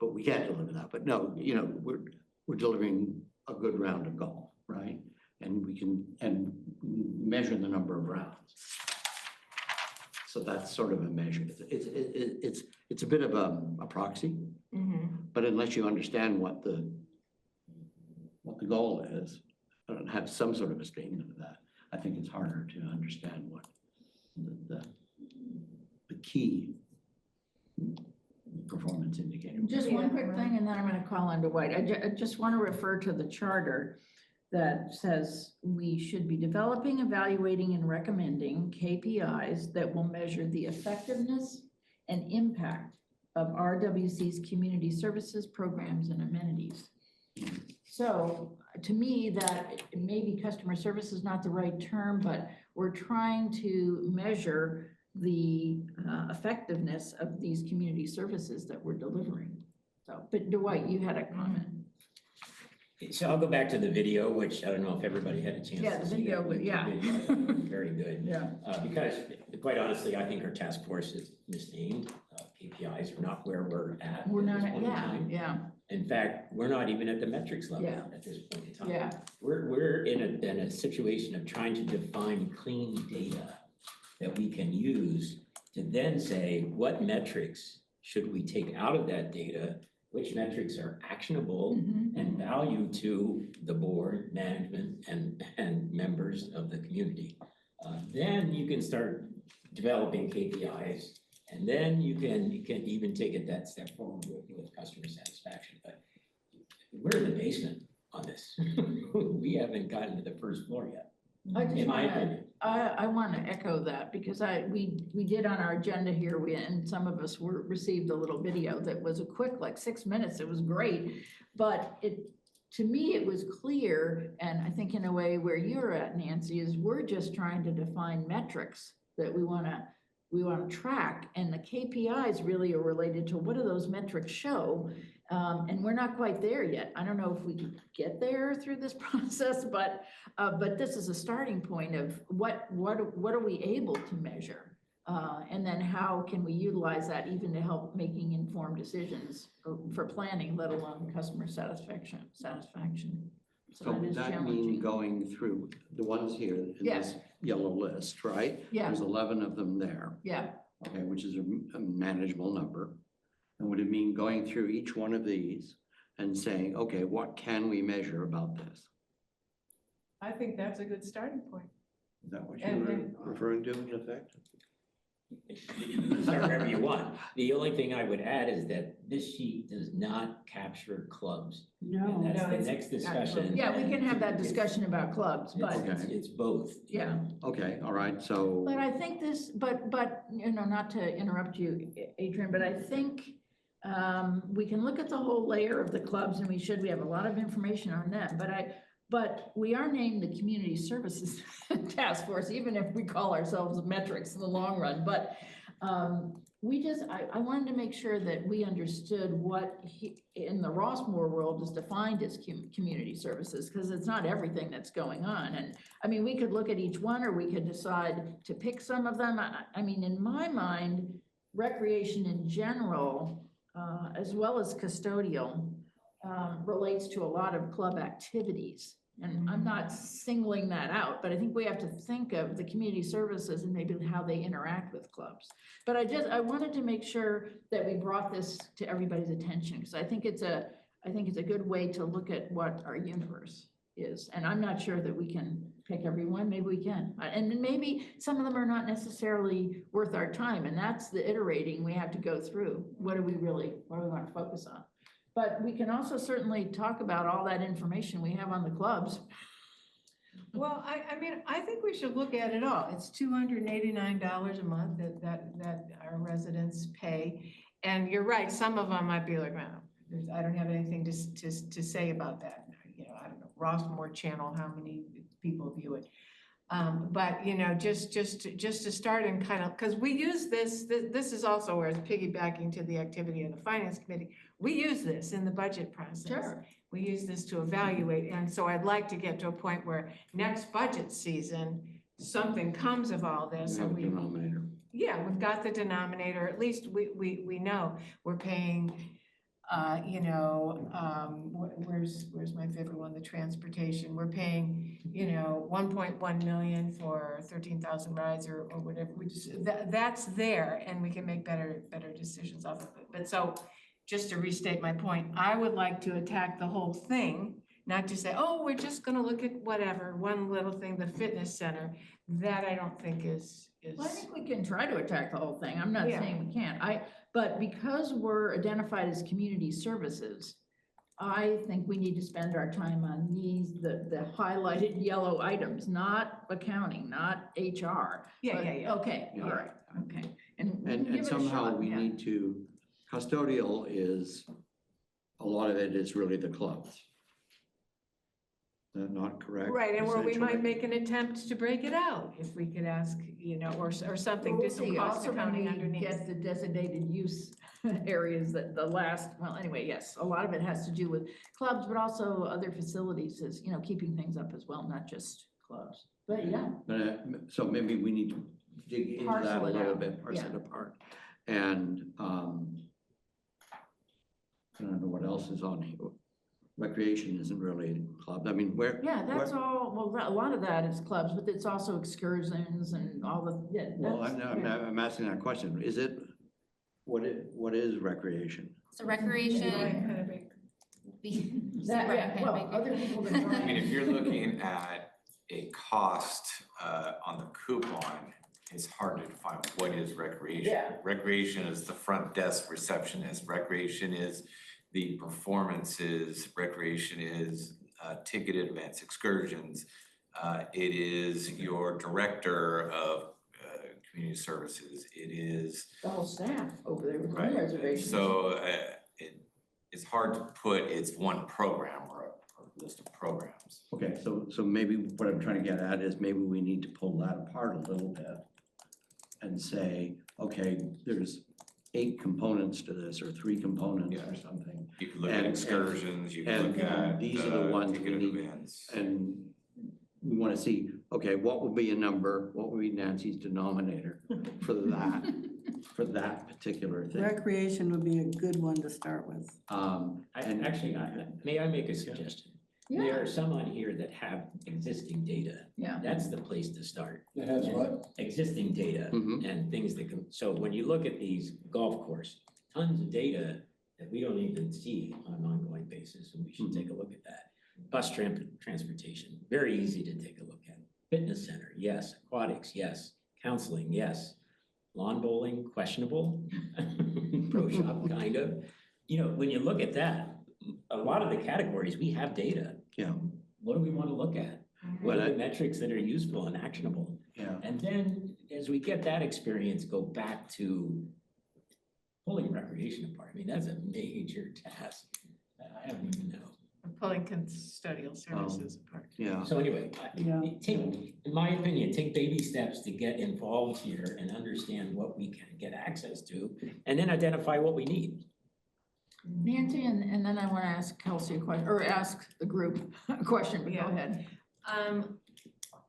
but we can't deliver that. But no, we're delivering a good round of golf, right? And we can measure the number of rounds. So that's sort of a measure. It's a bit of a proxy, but unless you understand what the goal is, and have some sort of a statement of that, I think it's harder to understand what the key performance indicator. Just one quick thing, and then I'm going to call on Dwight. I just want to refer to the charter that says we should be developing, evaluating, and recommending KPIs that will measure the effectiveness and impact of RWC's community services, programs, and amenities. So to me, that maybe customer service is not the right term, but we're trying to measure the effectiveness of these community services that we're delivering. So, but Dwight, you had a comment. So I'll go back to the video, which I don't know if everybody had a chance Yeah, to the see. video, that. yeah. Very good. Yeah. Because quite honestly, I think our task force is misnamed. KPIs are not where we're at. We're not, this point in time. yeah. In fact, we're not even at the metrics level Yeah. at this point in time. Yeah. We're in a situation of trying to define clean data that we can use to then say, what metrics should we take out of that data? Which metrics are actionable and value to the board, management, and members of the community. Then you can start developing KPIs, and then you can even take it that step forward with customer satisfaction. But we're in the basement on this. We haven't gotten to the first floor yet. In my opinion. I want to echo that, because we did on our agenda here, and some of us received a little video that was a quick, like 6 minutes. It was great, but to me, it was clear, and I think in a way where you're at, Nancy, is we're just trying to define metrics that we want to track, and the KPIs really are related to what do those metrics show, and we're not quite there yet. I don't know if we can get there through this process, but this is a starting point of what are we able to measure? And then how can we utilize that even to help making informed decisions for planning, let alone customer satisfaction. So that is that mean challenging. going through the ones here in Yes. this yellow list, right? Yeah. There's 11 of them there, Yeah, okay, which is a manageable number. And would it mean going through each one of these and saying, okay, what can we measure about this? I think that's a good starting point. Is that what And- you were referring to in effect? You can start wherever you want. The only thing I would add is that this sheet does not capture clubs. And No. that's No, the it's next discussion. yeah, we can have that discussion about clubs, but, It's both. yeah. Okay, all right, so. But I think this, but, you know, not to interrupt you, Adrian, but I think we can look at the whole layer of the clubs, and we have a lot of information on them, but we are named the Community Services Task Force, even if we call ourselves metrics in the long run, but I wanted to make sure that we understood what in the Rossmore world is defined as community services, because it's not everything that's going on. And I mean, we could look at each one, or we could decide to pick some of them. I mean, in my mind, recreation in general, as well as custodial, relates to a lot of club activities. And I'm not singling that out, but I think we have to think of the community services and maybe how they interact with clubs. But I wanted to make sure that we brought this to everybody's attention, because I think it's a good way to look at what our universe is. And I'm not sure that we can pick everyone, maybe we can. And then maybe some of them are not necessarily worth our time, and that's the iterating we have to go through. What do we want to focus on? But we can also certainly talk about all that information we have on the clubs. Well, I mean, I think we should look at it all. It's $289 a month that our residents pay. And you're right, some of them might be like, well, I don't have anything to say about that. You know, I don't know, Rossmore channel, how many people view it. But you know, just to start and kind of, because we use this is also where it's piggybacking to the activity of the finance committee. We use this in the budget process. Sure. We use this to evaluate. And so I'd like to get to a point where next budget season, something comes of all this. You have And a denominator. yeah, we've got the denominator. At least we know we're paying, where's my favorite one, the transportation. We're paying, 1.1 million for 13,000 rides or whatever. That's there, and we can make better decisions off of it. But so, just to restate my point, I would like to attack the whole thing, not to say, oh, we're just gonna look at whatever, one little thing, the fitness center. That I don't think is. Well, I think we can try to attack the whole thing. I'm not Yeah. saying we can't. But because we're identified as community services, I think we need to spend our time on the highlighted yellow items, not accounting, not HR. Yeah. Okay, all right, okay. And we can give And it a somehow shot, we yeah. need to, custodial is, a lot of it is really the clubs. Is that not correct? Right, and where we might essentially? make an attempt to break it out, if we could ask, or something, We'll do some see. cost Also, when accounting we underneath. get the designated use areas that well, anyway, yes, a lot of it has to do with clubs, but also other facilities is, keeping things up as well, not just clubs. But yeah, But, so maybe we need to dig into that Parcel a it little out, bit, parse yeah. it apart. And, I don't know what else is on here. Recreation isn't really club. I mean, yeah, that's where- all, well, a lot of that is clubs, but it's also excursions and all the, yeah. Well, that's- I'm asking that question. Is it, what is recreation? So recreation. Kind of big. That, Right, yeah, kind of well, big. other people than I mean, Brian. if you're looking at a cost on the coupon, it's hard to define what is recreation. Yeah. Recreation is the front desk receptionist. Recreation is the performances. Recreation is ticketed events, excursions. It is your director of community services. It is The whole staff over there with right. room reservations. So it's hard to put it's one program or list of programs. Okay, so maybe what I'm trying to get at is maybe we need to pull that apart a little bit and say, okay, there's 8 components to this or 3 components or something. You can look at And- excursions, you can and, look at. these are the ones we ticketed need. events. And we want to see, okay, what will be a number, what will be Nancy's denominator for that particular thing? Recreation would be a good one to start with. May I make a suggestion? There are some on here that have existing data. Yeah. That's the place to start. It has what? Existing data Mhm. and things that can, so when you look at these golf course, tons of data that we don't even see on an ongoing basis, and we should take a look at that. Bus transportation, very easy to take a look at. Fitness center, yes. Aquatics, yes. Counseling, yes. Lawn bowling, questionable. Pro shop, kind of. You know, when you look at that, a lot of the categories, we have data. Yeah. What do we want to look at? What are the metrics that are useful and actionable? Yeah. And then as we get that experience, go back to pulling recreation apart. I mean, that's a major task. I don't even know. Pulling custodial services apart. Yeah. So anyway, Yeah. in my opinion, take baby steps to get involved here and understand what we can get access to, and then identify what we need. Nancy, and then I want to ask Kelsey a question, or ask the group a question, but go Yeah. ahead.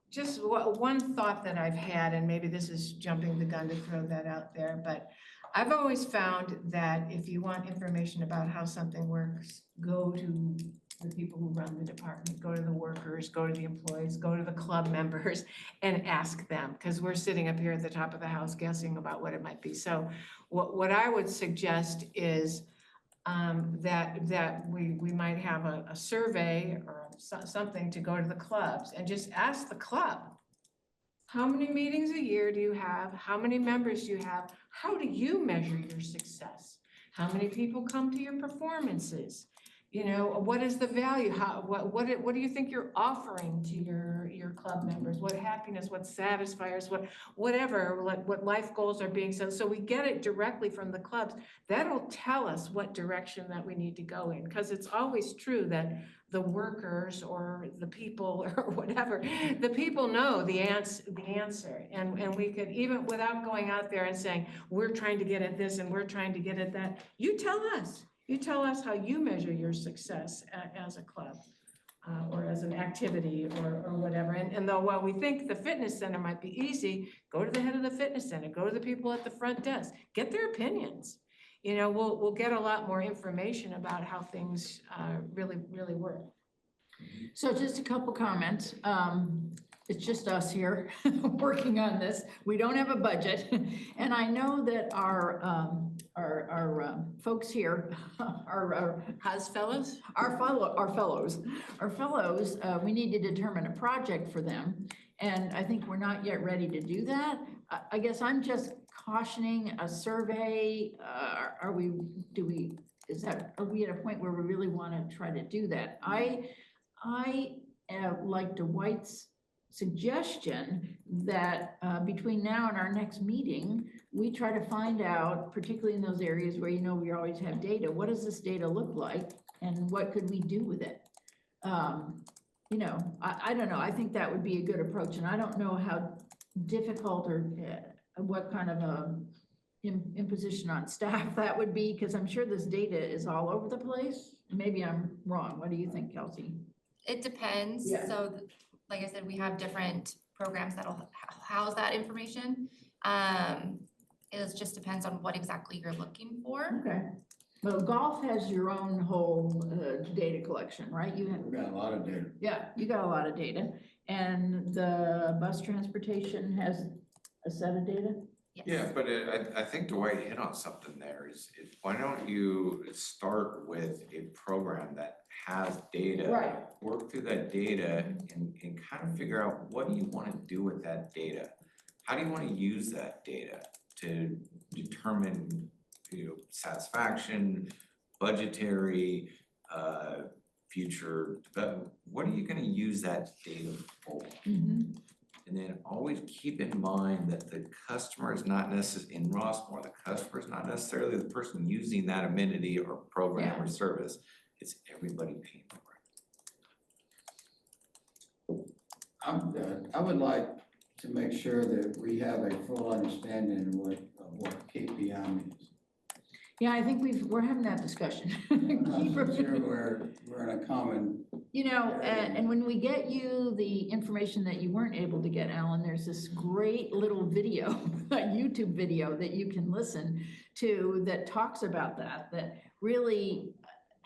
Just one thought that I've had, and maybe this is jumping the gun to throw that out there, but I've always found that if you want information about how something works, go to the people who run the department, go to the workers, go to the employees, go to the club members and ask them, because we're sitting up here at the top of the house guessing about what it might be. So what I would suggest is that we might have a survey or something to go to the clubs and just ask the club, how many meetings a year do you have? How many members do you have? How do you measure your success? How many people come to your performances? You know, what is the value? What do you think you're offering to your club members? What happiness, what satisfiers, whatever, what life goals are being set. So we get it directly from the clubs. That'll tell us what direction that we need to go in, because it's always true that the workers or the people or whatever, the people know the answer. And we could, even without going out there and saying, we're trying to get at this and we're trying to get at that, you tell us. You tell us how you measure your success as a club or as an activity or whatever. And though while we think the fitness center might be easy, go to the head of the fitness center, go to the people at the front desk, get their opinions. You know, we'll get a lot more information about how things really work. So just a couple comments. It's just us here working on this. We don't have a budget. And I know that our folks here, our Haas fellows? our fellows, we need to determine a project for them. And I think we're not yet ready to do that. I guess I'm just cautioning a survey. Are we at a point where we really want to try to do that? I like Dwight's suggestion that between now and our next meeting, we try to find out, particularly in those areas where we always have data, what does this data look like and what could we do with it? You know, I don't know. I think that would be a good approach, and I don't know how difficult or what kind of imposition on staff that would be, because I'm sure this data is all over the place. Maybe I'm wrong. What do you think, Kelsey? It depends. Yeah. So like I said, we have different programs that'll house that information. It just depends on what exactly you're looking for. Okay. Well, golf has your own whole data collection, right? You have, We've got a lot of data. yeah, you got a lot of data. And the bus transportation has a set of data? Yes. Yeah, but I think Dwight hit on something there why don't you start with a program that has data? Right. Work through that data and kind of figure out, what do you want to do with that data? How do you want to use that data to determine, satisfaction, budgetary, future development? What are you going to use that data for? Mm-hmm. And then always keep in mind that the customer is not necessarily, in Rossmore, the customer is not necessarily the person using that amenity or program or service. It's everybody paying for it. I would like to make sure that we have a full understanding of what KPI means. Yeah, I think we're having that discussion. I'm not Keep so sure repeating. we're in a common. You know, and when we get you the information that you weren't able to get, Alan, there's this great little video, a YouTube video that you can listen to that talks about that really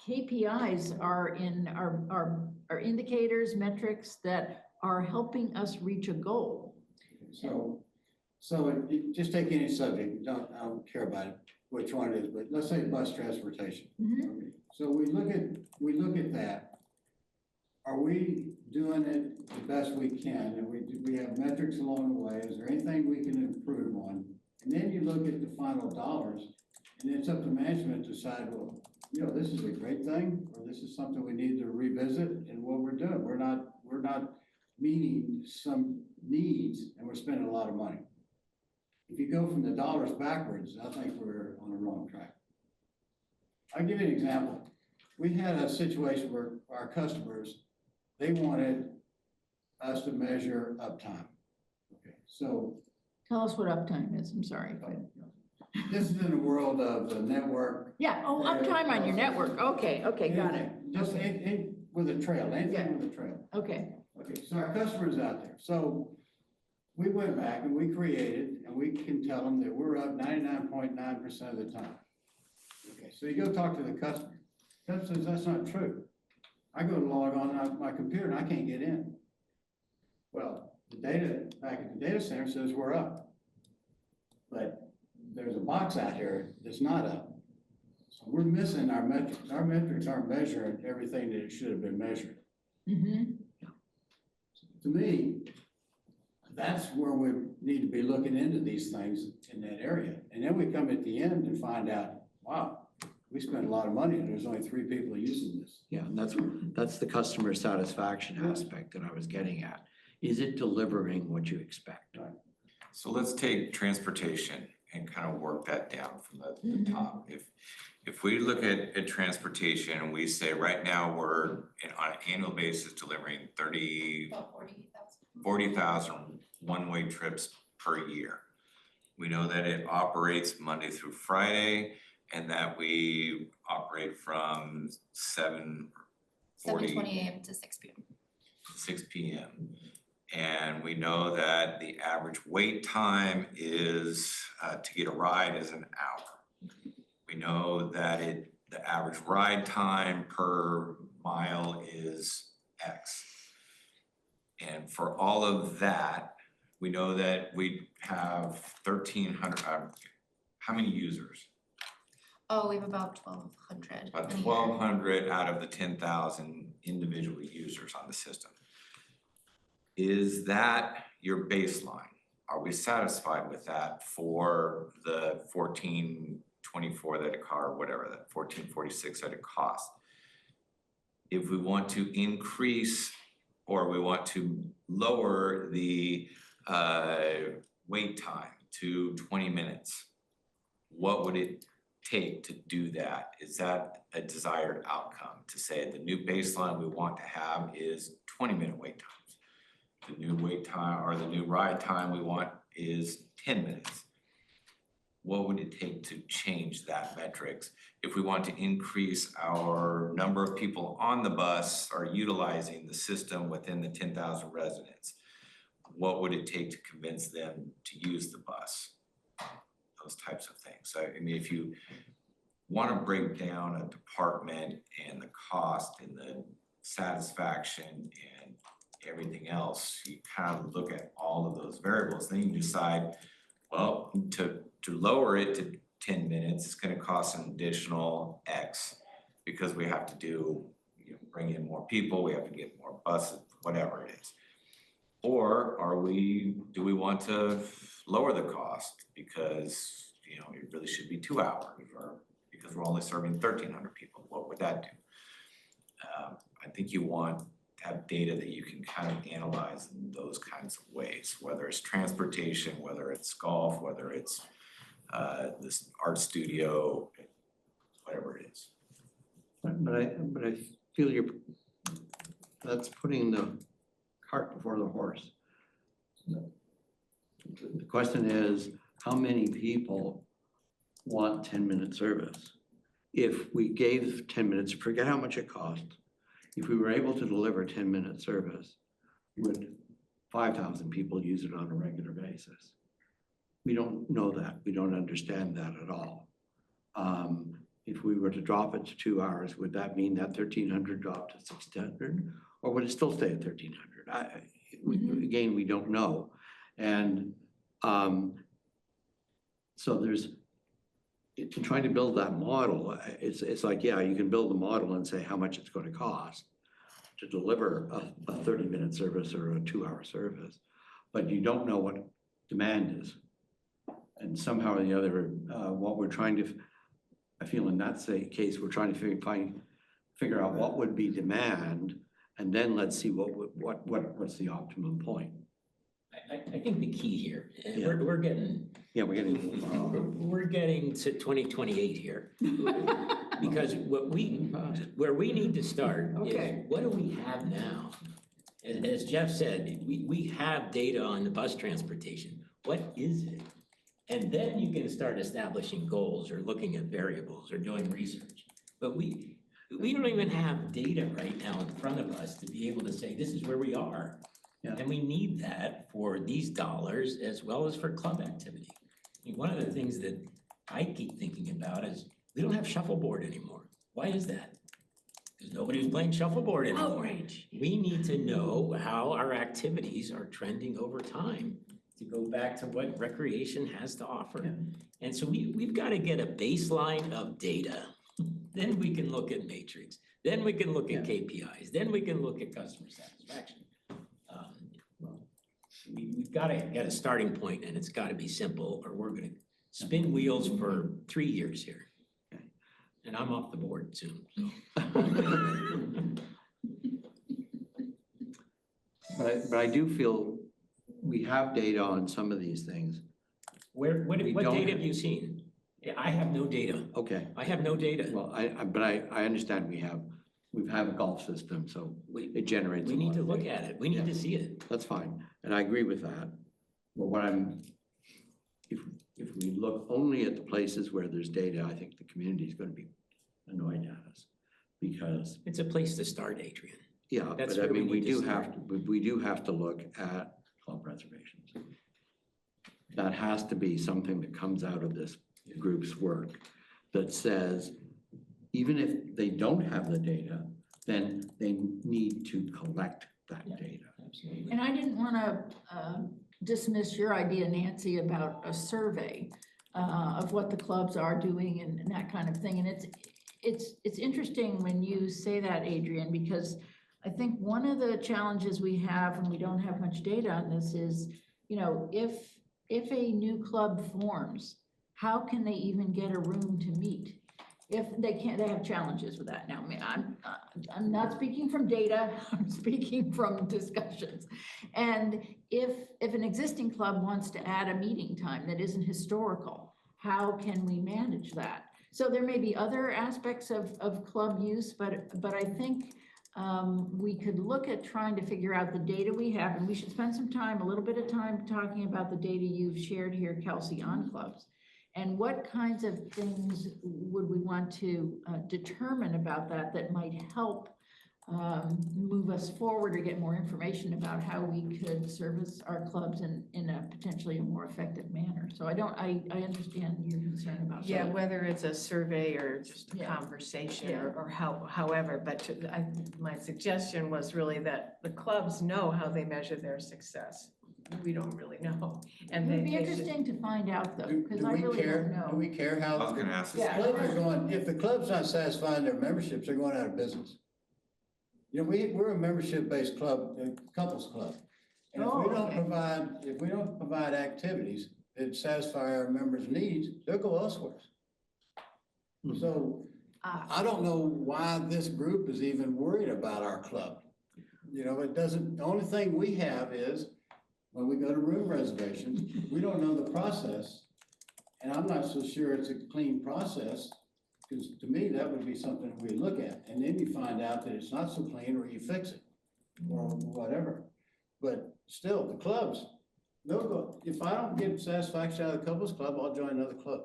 KPIs are indicators, metrics that are helping us reach a goal. So just take any subject, I don't care about it, which one it is, but let's say bus transportation. Mhm. Okay. So we look at that. Are we doing it the best we can? And we have metrics along the way. Is there anything we can improve on? And then you look at the final dollars, and it's up to management to decide, well, you know, this is a great thing, or this is something we need to revisit in what we're doing. We're not meeting some needs, and we're spending a lot of money. If you go from the dollars backwards, I think we're on the wrong track. I'll give you an example. We had a situation where our customers, they wanted us to measure uptime. Okay, so Tell us what uptime is, I'm sorry. this is in the world of the network. Yeah, oh, uptime on your network, okay, got it. Just with a trail, anything Yeah. with a trail. Okay, Okay, so our customers out there, so we went back and we created, and we can tell them that we're up 99.9% of the time. Okay, so you go talk to the customer. Customer says, that's not true. I go to log on my computer and I can't get in. Well, the data back at the data center says we're up. But there's a box out here that's not up. So we're missing our metrics. Our metrics aren't measuring everything that it should have been measured. mm-hmm, To me, that's where we need to be looking into these things in that area. And then we come at the end and find out, wow, we spent a lot of money and there's only 3 people using this. Yeah, and that's the customer satisfaction aspect that I was getting at. Is it delivering what you expect? Right. So let's take transportation and kind of work that down from the top. If we look at transportation and we say right now we're on an annual basis delivering About 40,000. 40,000 one-way trips per year. We know that it operates Monday through Friday and that we operate from 7:40 7:20 a.m. to 6 p.m. 6 p.m. And we know that the average wait time is to get a ride is an hour. We know that the average ride time per mile is X. And for all of that, we know that we have 1,300, how many users? Oh, we have about 1,200. About in a year. 1,200 out of the 10,000 individual users on the system. Is that your baseline? Are we satisfied with that for the 1,424 that it cost, or whatever, that 1,446 that it costs? If we want to increase or we want to lower the wait time to 20 minutes, what would it take to do that? Is that a desired outcome to say the new baseline we want to have is 20-minute wait times? The new wait time or the new ride time we want is 10 minutes. What would it take to change that metrics? If we want to increase our number of people on the bus or utilizing the system within the 10,000 residents, what would it take to convince them to use the bus? Those types of things. So, I mean, if you want to break down a department and the cost and the satisfaction and everything else, you kind of look at all of those variables, then you decide, well, to lower it to 10 minutes, it's going to cost an additional X because we have to bring in more people, we have to get more buses, whatever it is. Or do we want to lower the cost because, it really should be 2 hours or because we're only serving 1,300 people, what would that do? I think you want to have data that you can kind of analyze in those kinds of ways, whether it's transportation, whether it's golf, whether it's this art studio, whatever it is. But I feel that's putting the cart before the horse. The question is, how many people want 10-minute service? If we gave 10 minutes, forget how much it cost. If we were able to deliver 10-minute service, would 5,000 people use it on a regular basis? We don't know that. We don't understand that at all. If we were to drop it to 2 hours, would that mean that 1,300 dropped to 1,600? Or would it still stay at 1,300? Again, we don't know. And so in trying to build that model, it's like, yeah, you can build the model and say how much it's going to cost to deliver a 30-minute service or a 2-hour service, but you don't know what demand is. And somehow or the other, what we're trying to, I feel in that case, we're trying to figure out what would be demand, and then let's see what's the optimum point. I think the key here, and Yeah. we're getting. Yeah, we're getting. We're getting to 2028 here. Because where we need to start Okay. is, what do we have now? And as Jeff said, we have data on the bus transportation. What is it? And then you can start establishing goals or looking at variables or doing research. But we don't even have data right now in front of us to be able to say, this is where we are. Yeah. And we need that for these dollars as well as for club activity. I mean, one of the things that I keep thinking about is we don't have shuffleboard anymore. Why is that? Because nobody's playing shuffleboard anymore. Outrage. We need to know how our activities are trending over time to go back to what recreation has to offer. Yeah. And so we've got to get a baseline of data. Then we can look at matrix. Then we can look at KPIs. Then we can look at customer satisfaction. We've got to get a starting point, and it's got to be simple, or we're going to spin wheels for 3 years here. Okay. And I'm off the board soon. So. But I do feel we have data on some of these things. What We data don't have you seen? Yeah, I have no data. Okay. I have no data. Well, I understand we have a golf system, so it generates. We a need lot to of look data. at it. We need to see it. That's fine, and I agree with that. But if we look only at the places where there's data, I think the community is going to be annoyed at us, because. It's a place to start, Adrian. Yeah, That's but I where we mean, we need to do have to look at club reservations. That has to be something that comes out of this group's work that says, even if they don't have the data, then they need to collect that data. Absolutely. And I didn't want to dismiss your idea, Nancy, about a survey of what the clubs are doing and that kind of thing. And it's interesting when you say that, Adrian, because I think one of the challenges we have when we don't have much data on this is, you know, if a new club forms, how can they even get a room to meet? If they can't, they have challenges with that. Now, I mean, I'm not speaking from data, I'm speaking from discussions. And if an existing club wants to add a meeting time that isn't historical, how can we manage that? So there may be other aspects of club use, but I think we could look at trying to figure out the data we have, and we should spend some time, a little bit of time talking about the data you've shared here, Kelsey, on clubs. And what kinds of things would we want to determine about that might help move us forward or get more information about how we could service our clubs in a potentially a more effective manner. So I understand your concern about Yeah, that. whether it's a survey or just a Yeah. conversation Yeah. or however, but my suggestion was really that the clubs know how they measure their success. We don't really know. And It would be they should- interesting to find out though, Do because do I we really care? don't know. Do we care how? I was gonna ask this. Yeah. Clubs are going, if the club's not satisfying their memberships, they're going out of business. You know, we're a membership-based club, a couples club. And if Oh, we don't okay. provide activities that satisfy our members' needs, they'll go elsewhere. So I don't know why this group is even worried about our club. You know, the only thing we have is when we go to room reservations, we don't know the process. And I'm not so sure it's a clean process, because to me, that would be something we look at. And then you find out that it's not so clean, or you fix it, or whatever. But still, the clubs, they'll go, if I don't get satisfaction out of the couples club, I'll join another club.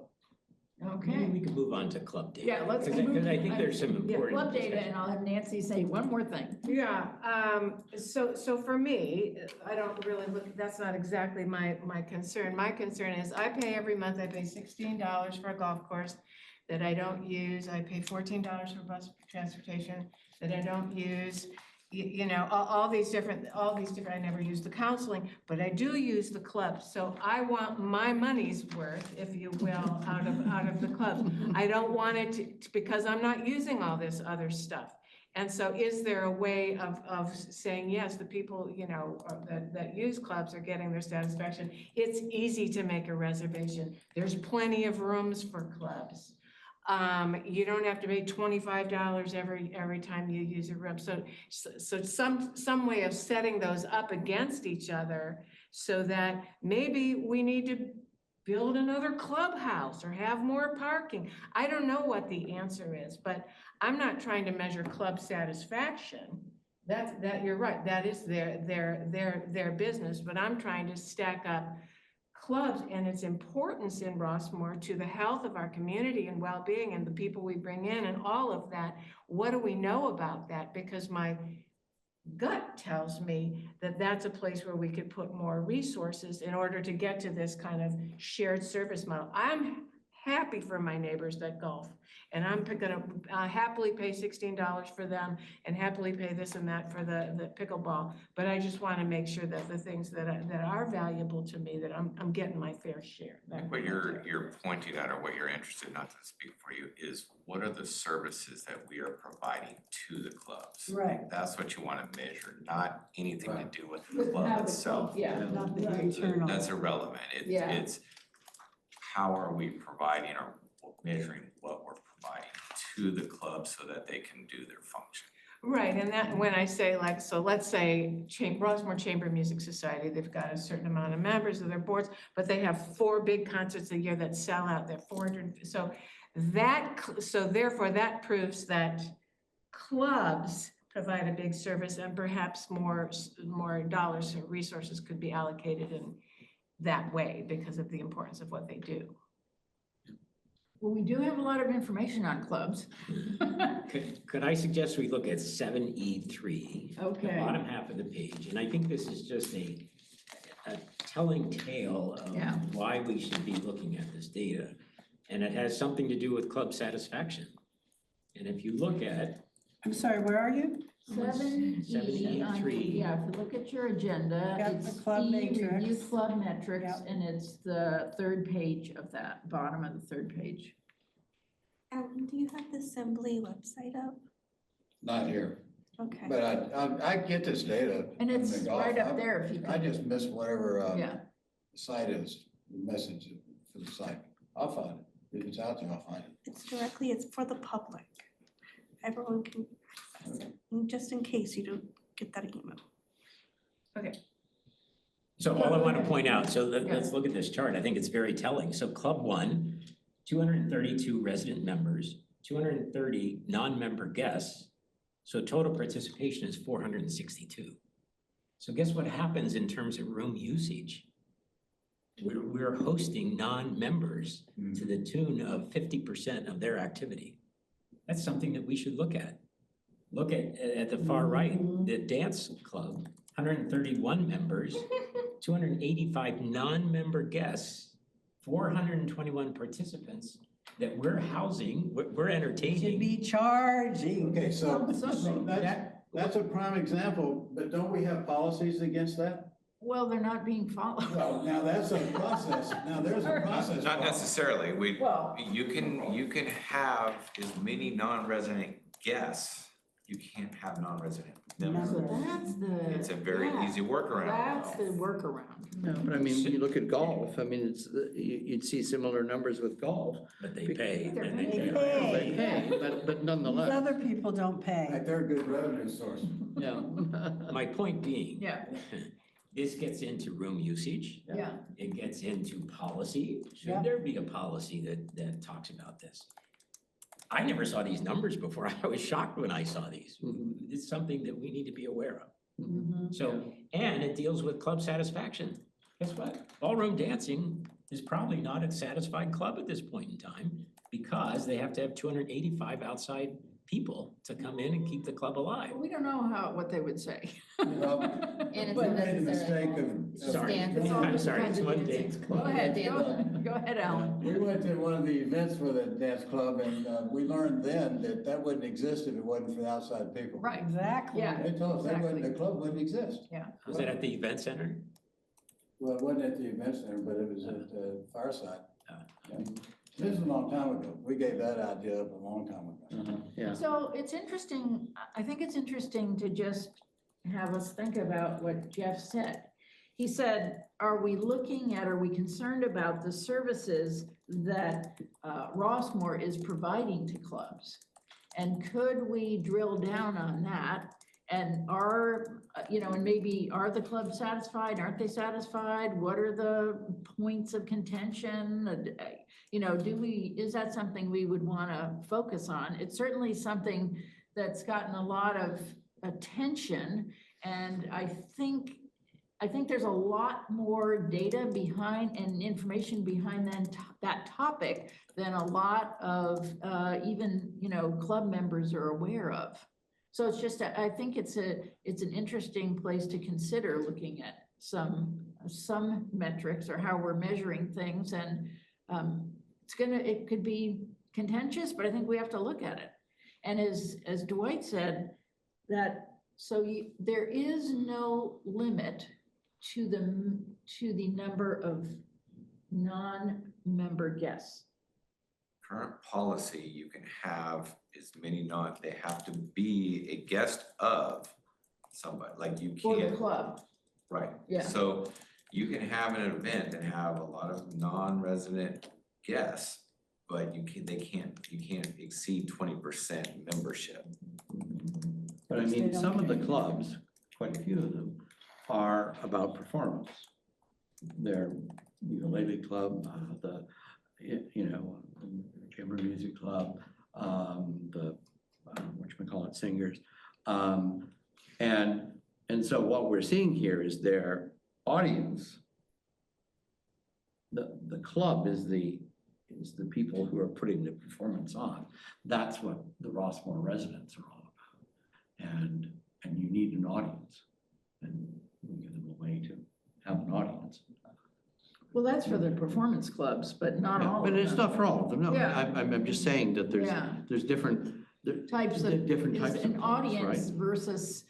Maybe Okay. we can move on to club data. Yeah, let's. Because I think there's some Yeah, important. club data, discussion. and I'll have Nancy say one more thing. Yeah, so for me, I don't really look, that's not exactly my concern. My concern is I pay every month, I pay $16 for a golf course that I don't use. I pay $14 for bus transportation that I don't use. You know, all these different, I never use the counseling, but I do use the club. So I want my money's worth, if you will, out of the clubs. I don't want it to, because I'm not using all this other stuff. And so is there a way of saying, yes, the people, you know, that use clubs are getting their satisfaction? It's easy to make a reservation. There's plenty of rooms for clubs. You don't have to pay $25 every time you use a room. So some way of setting those up against each other so that maybe we need to build another clubhouse or have more parking. I don't know what the answer is, but I'm not trying to measure club satisfaction. That you're right. That is their business, but I'm trying to stack up clubs and its importance in Rossmore to the health of our community and well-being and the people we bring in and all of that. What do we know about that? Because my gut tells me that that's a place where we could put more resources in order to get to this kind of shared service model. I'm happy for my neighbors that golf, and I'm gonna happily pay $16 for them and happily pay this and that for the pickleball. But I just want to make sure that the things that are valuable to me, that I'm getting my fair share. I think what you're pointing at, or what you're interested, not to speak for you, is what are the services that we are providing to the clubs? Right. That's what you want to measure, not anything to do with the club How the itself. club, yeah. Not the Right. internal. That's irrelevant. Yeah. It's how are we providing or measuring what we're providing to the club so that they can do their function. Right, and that, when I say like, so let's say Rossmore Chamber Music Society, they've got a certain amount of members of their boards, but they have 4 big concerts a year that sell out. They're 400, so therefore that proves that clubs provide a big service and perhaps more dollars or resources could be allocated in that way because of the importance of what they do. Well, we do have a lot of information on clubs. Could I suggest we look at 7E3? The Okay. bottom half of the page, and I think this is just a telling tale Yeah. of why we should be looking at this data. And it has something to do with club satisfaction. And if you look at I'm sorry, where are you? 7E3. Yeah, if you look at your agenda, Got it's the club E, review matrix. club metrics, Yep. and it's the 3rd page of that, bottom of the 3rd page. Do you have the Assembly website up? Not here, Okay. but I get this data. And from it's the golf. right up there if you I can, just miss whatever, yeah. the site is, the message for the site. I'll find it. If it's out there, I'll find it. It's for the public. Everyone can access it, and just in case you don't get that email. So all I want to point out, so let's look at this chart. I think it's very telling. So Club 1, 232 resident members, 230 non-member guests. So total participation is 462. So guess what happens in terms of room usage? We're hosting non-members to the tune of 50% of their activity. That's something that we should look at. Look at the far right, the dance club, 131 members, 285 non-member guests, 421 participants that we're housing, we're Should entertaining. be charging. Okay, so Something. that's a prime example, but don't we have policies against that? Well, they're not being followed. Well, now that's a process. Now there's a process. Not problem. necessarily, Well- you can have as many non-resident guests, you can't have non-resident members. So that's the. It's a very yeah, easy workaround. That's the workaround. No, but I mean, when you look at golf, I mean, you'd see similar numbers with golf. But they pay. They're and they paying. pay. They pay, but These nonetheless, other people don't pay. Like they're a good revenue source. yeah. My point being. Yeah. This gets into room usage. Yeah. It gets into policy. Yeah. Should there be a policy that talks about this? I never saw these numbers before. I was shocked when I saw these. It's something that we need to be aware of. Mhm. So, and it deals with club satisfaction. Guess what? Ballroom dancing is probably not a satisfied club at this point in time because they have to have 285 outside people to come in and keep the club alive. We don't know what they would say. And it's We not made the necessarily- mistake of. Sorry, Dance. I'm sorry, it's one dance Go club. ahead, go ahead, Alan. We went to one of the events for the dance club and we learned then that that wouldn't exist if it wasn't for the outside people. Right, Exactly. yeah. They told us that wouldn't, Exactly. the club wouldn't exist. Was it at the event center? Well, it wasn't at the event center, but it was at Fireside. Yeah. This is a long time ago. We gave that idea up a long time ago. Yeah. So it's interesting, I think it's interesting to just have us think about what Jeff said. He said, are we concerned about the services that Rossmore is providing to clubs? And could we drill down on that? And and maybe are the clubs satisfied? Aren't they satisfied? What are the points of contention? Is that something we would want to focus on? It's certainly something that's gotten a lot of attention. And I think there's a lot more data behind and information behind that topic than a lot of even club members are aware of. So it's just, I think it's an interesting place to consider looking at some metrics or how we're measuring things. And it could be contentious, but I think we have to look at it. And as Dwight said, there is no limit to the number of non-member guests. Current policy, you can have as many they have to be a guest of somebody, like you For the can't. club. Right. Yeah. So you can have an event and have a lot of non-resident guests, but you can't exceed 20% membership. But I mean, some of the clubs, quite a few of them, are about performance. They're ukulele club, the chamber music club, the whatchamacallit singers. And so what we're seeing here is their audience. The club is the people who are putting the performance on. That's what the Rossmore residents are all about. And you need an audience. And we give them a way to have an audience. Well, that's for the performance clubs, but not all of them. But it's not for all of them, no. Yeah. I'm just saying that Yeah. there's different Types of. different types is of an clubs, audience right? versus,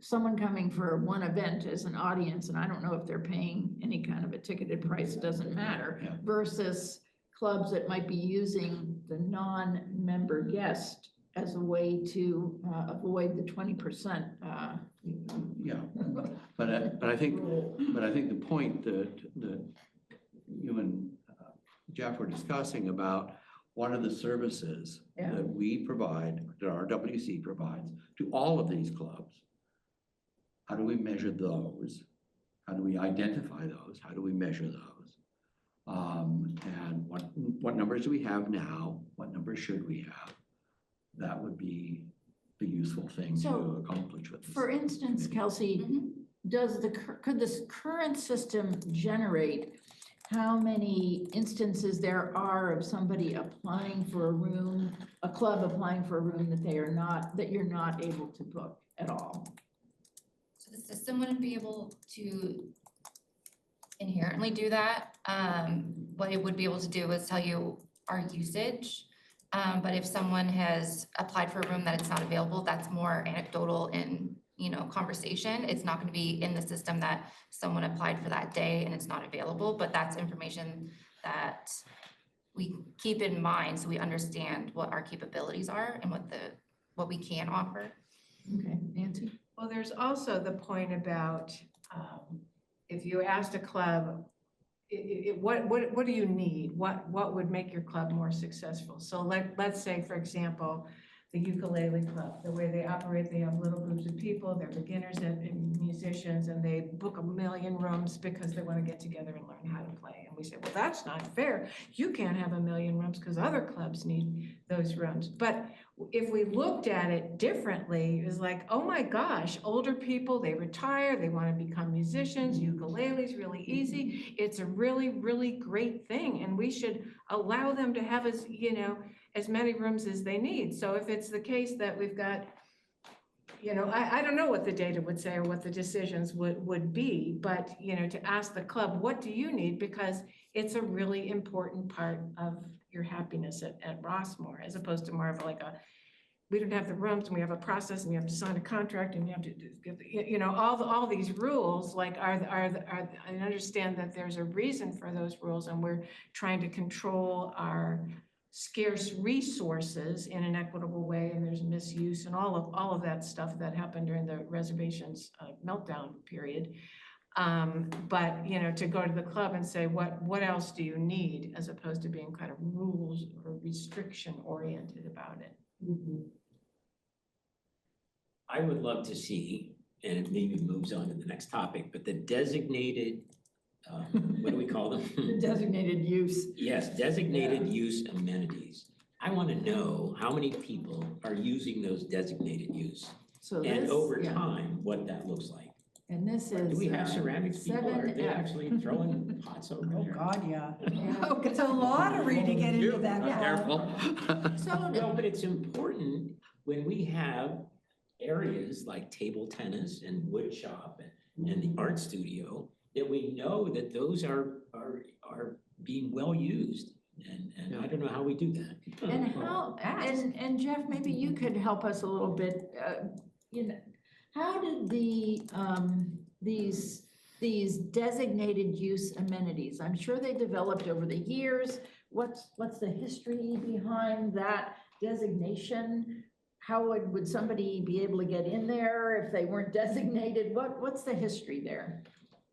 someone coming for one event as an audience, and I don't know if they're paying any kind of a ticketed price, it doesn't matter. Yeah. Versus clubs that might be using the non-member guest as a way to avoid the 20%. Yeah, but I think the point that you and Jeff were discussing about one of the services Yeah. that we provide, that RWC provides to all of these clubs. How do we measure those? How do we identify those? How do we measure those? And what numbers do we have now? What numbers should we have? That would be the useful thing to So, accomplish with this. For instance, Kelsey, could this current system generate how many instances there are of somebody applying for a room, a club applying for a room that you're not able to book at all? So the system wouldn't be able to inherently do that. What it would be able to do is tell you our usage. But if someone has applied for a room that it's not available, that's more anecdotal in, conversation. It's not going to be in the system that someone applied for that day and it's not available, but that's information that we keep in mind so we understand what our capabilities are and what we can offer. Okay, Nancy? Well, there's also the point about, if you asked a club, what do you need? What would make your club more successful? So let's say, for example, the ukulele club, the way they operate, they have little groups of people, they're beginners and musicians, and they book 1 million rooms because they want to get together and learn how to play. And we say, well, that's not fair. You can't have 1 million rooms because other clubs need those rooms. But if we looked at it differently, it was like, oh my gosh, older people, they retire, they want to become musicians, ukulele's really easy. It's a really, really great thing, and we should allow them to have as, you know, as many rooms as they need. So if it's the case that we've got, you know, I don't know what the data would say or what the decisions would be, but, you know, to ask the club, what do you need? Because it's a really important part of your happiness at Rossmore, as opposed to more of like a, we don't have the rooms and we have a process and you have to sign a contract and you have to give, you know, all these rules, like I understand that there's a reason for those rules, and we're trying to control our scarce resources in an equitable way, and there's misuse and all of that stuff that happened during the reservations meltdown period. But, you know, to go to the club and say, what else do you need, as opposed to being kind of rules or restriction oriented about it. I would love to see, and it maybe moves on to the next topic, but the designated, what do we call them? Designated use. Yes, designated use amenities. I want to know how many people are using those designated use, So and this, over yeah. time, what that looks like. And this is. Do we have ceramics people? Are they 7F. actually throwing pots over Oh, there? God, yeah. Yeah. It's a lottery to get into that club. Careful. So, Well, but it's important when we have areas like table tennis and wood shop and the art studio, that we know that those are being well used. And I don't know how we do that. and how, and Jeff, maybe you could help us a little bit, you know, how did these designated use amenities, I'm sure they developed over the years. What's the history behind that designation? How would somebody be able to get in there if they weren't designated? What's the history there?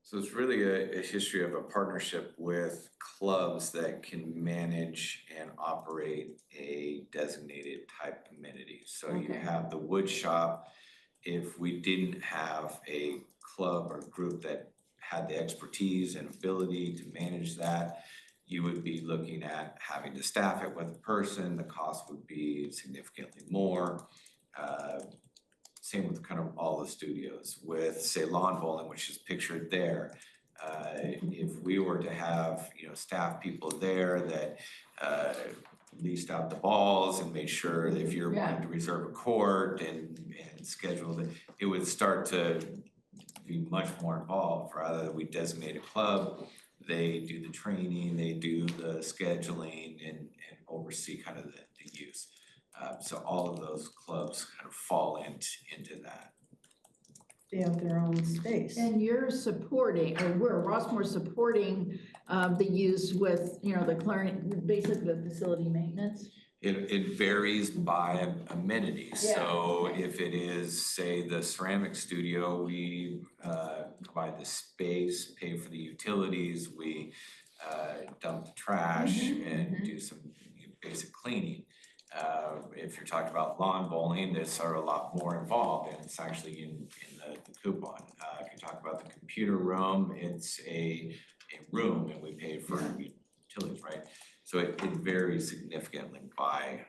So it's really a history of a partnership with clubs that can manage and operate a designated type amenity. So you Okay. have the wood shop. If we didn't have a club or group that had the expertise and ability to manage that, you would be looking at having to staff it with a person. The cost would be significantly more. Same with kind of all the studios. With, say, lawn bowling, which is pictured there. If we were to have, you know, staff people there that leased out the balls and made sure that if you're wanting to reserve a court and schedule it, it would start to be much more involved. Rather than we designate a club, they do the training, they do the scheduling and oversee kind of the use. So all of those clubs kind of fall into that. They have their own space. And you're supporting, or we're Rossmore supporting the use with, you know, the basically the facility maintenance? It varies by amenities. Yeah. So if it is, say, the ceramic studio, we provide the space, pay for the utilities, we dump the trash and do some basic cleaning. If you're talking about lawn bowling, that's are a lot more involved, and it's actually in the coupon. If you talk about the computer room, it's a room and we pay for utilities, right? So it varies significantly by.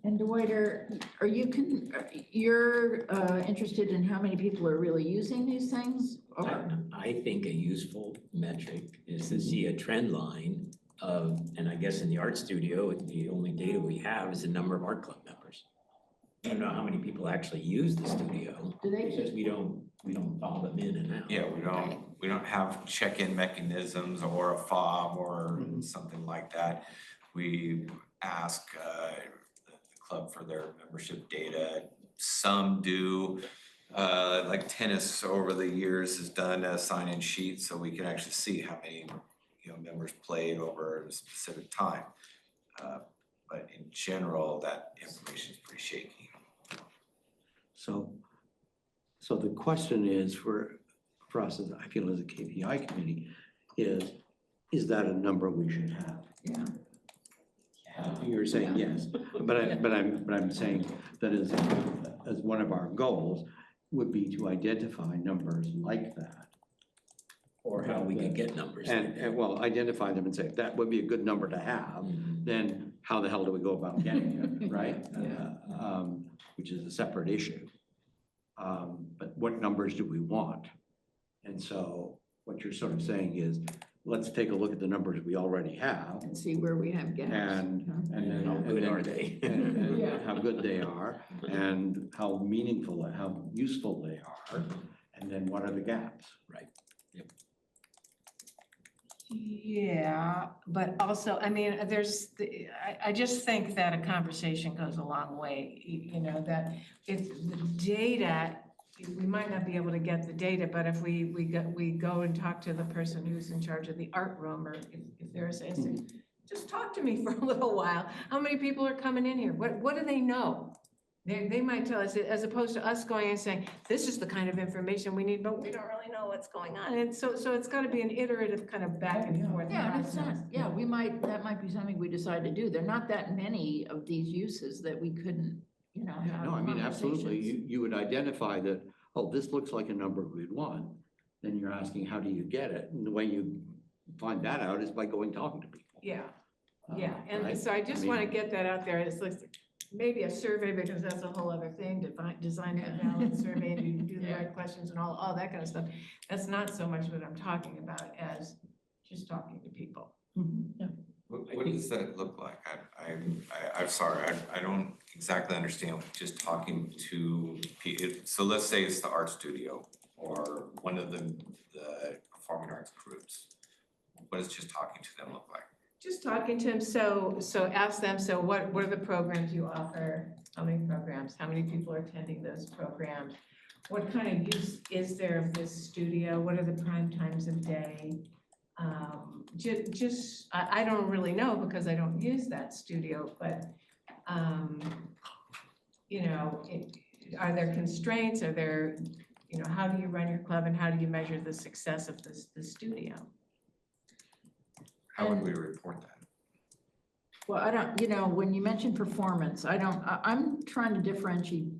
And Dwight, you're interested in how many people are really using these things? Or I think a useful metric is to see a trend line of, and I guess in the art studio, the only data we have is the number of art club members. I don't know how many people actually use the studio, do they because we don't follow them in and out. Yeah, we don't have check-in mechanisms or a fob or something like that. We ask the club for their membership data. Some do, like tennis over the years has done a sign-in sheet, so we can actually see how many members played over a specific time. But in general, that information is pretty shaky. So the question is for us, as I feel as a KPI committee, is that a number we should have? Yeah. You're saying yes, but I'm saying that as one of our goals would be to identify numbers like that. Or how we could get numbers like that. And well, identify them and say, that would be a good number to have. Then how the hell do we go about getting it, right? Which is a separate issue. But what numbers do we want? And so what you're sort of saying is, let's take a look at the numbers we already have And see where we have gaps. and then. How good then- are they? and Yeah. how good they are and how meaningful, and how useful they are. And then what are the gaps? Right. Yeah, but also, I mean, I just think that a conversation goes a long way, you know, that if the data, we might not be able to get the data, but if we go and talk to the person who's in charge of the art room, or if there's, just talk to me for a little while. How many people are coming in here? What do they know? They might tell us, as opposed to us going and saying, this is the kind of information we need, but we don't really know what's going on. And so it's gotta be an iterative kind of back and forth. Yeah, and it's not, process. yeah, that might be something we decide to do. There are not that many of these uses that we couldn't, you know, have No, I mean, absolutely. conversations. You would identify that, oh, this looks like a number we'd want. Then you're asking, how do you get it? And the way you find that out is by going talking to people. Yeah, yeah, and right? so I just mean- wanna get that out there. It's like, maybe a survey, because that's a whole other thing, design a valid survey and you do the right questions and all that kind of stuff. That's not so much what I'm talking about as just talking to people. What does that look like? I'm sorry, I don't exactly understand, just talking to so let's say it's the art studio or one of the performing arts groups. What does just talking to them look like? Just talking to them, so ask them, so what are the programs you offer? How many programs? How many people are attending those programs? What kind of use is there of this studio? What are the prime times of day? I don't really know because I don't use that studio, but, you know, are there constraints? Are there, you know, how do you run your club and how do you measure the success of the studio? How would we report that? Well, I don't, you know, when you mention performance, I'm trying to differentiate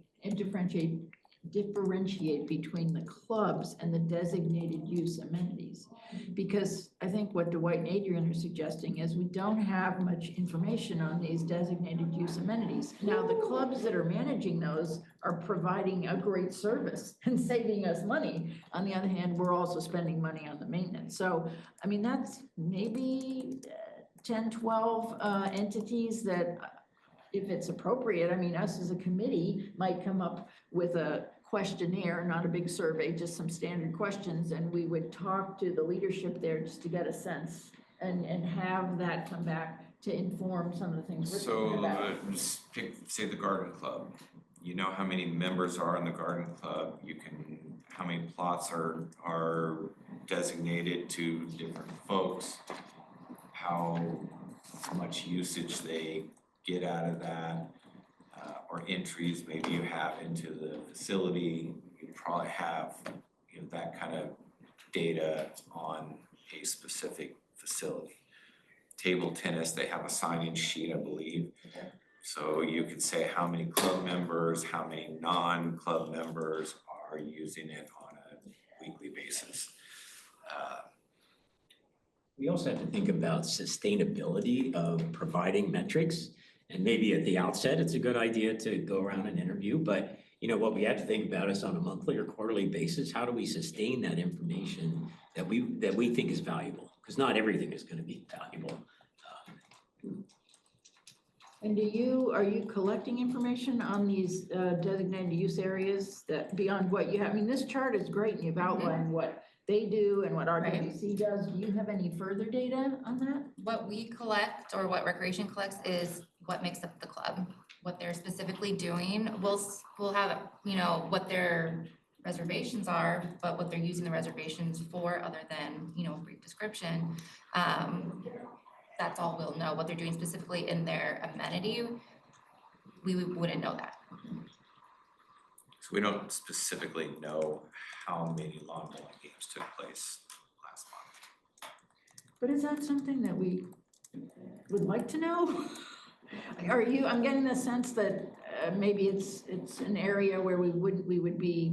between the clubs and the designated use amenities. Because I think what Dwight and Adrian are suggesting is we don't have much information on these designated use amenities. Now, the clubs that are managing those are providing a great service and saving us money. On the other hand, we're also spending money on the maintenance. So, I mean, that's maybe 10, 12 entities that, if it's appropriate, I mean, us as a committee might come up with a questionnaire, not a big survey, just some standard questions, and we would talk to the leadership there just to get a sense and have that come back to inform some of the things we're thinking about. Just pick, say the garden club. You know how many members are in the garden club. How many plots are designated to different folks. How much usage they get out of that, or entries maybe you have into the facility. You probably have, you know, that kind of data on a specific facility. Table tennis, they have a sign-in sheet, I believe. So you could say how many club members, how many non-club members are using it on a weekly basis. We also have to think about sustainability of providing metrics. And maybe at the outset, it's a good idea to go around and interview, but you know, what we have to think about is on a monthly or quarterly basis, how do we sustain that information that we think is valuable? Because not everything is going to be valuable. And are you collecting information on these designated use areas that beyond what you have? I mean, this chart is great and you've outlined what they do and what RWC does. Do you have any further data on that? What we collect or what Recreation collects is what makes up the club, what they're specifically doing. We'll have, you know, what their reservations are, but what they're using the reservations for other than, you know, a brief description. That's all we'll know. What they're doing specifically in their amenity, we wouldn't know that. So we don't specifically know how many lawn bowling games took place last month. But is that something that we would like to know? I'm getting the sense that maybe it's an area where we would be,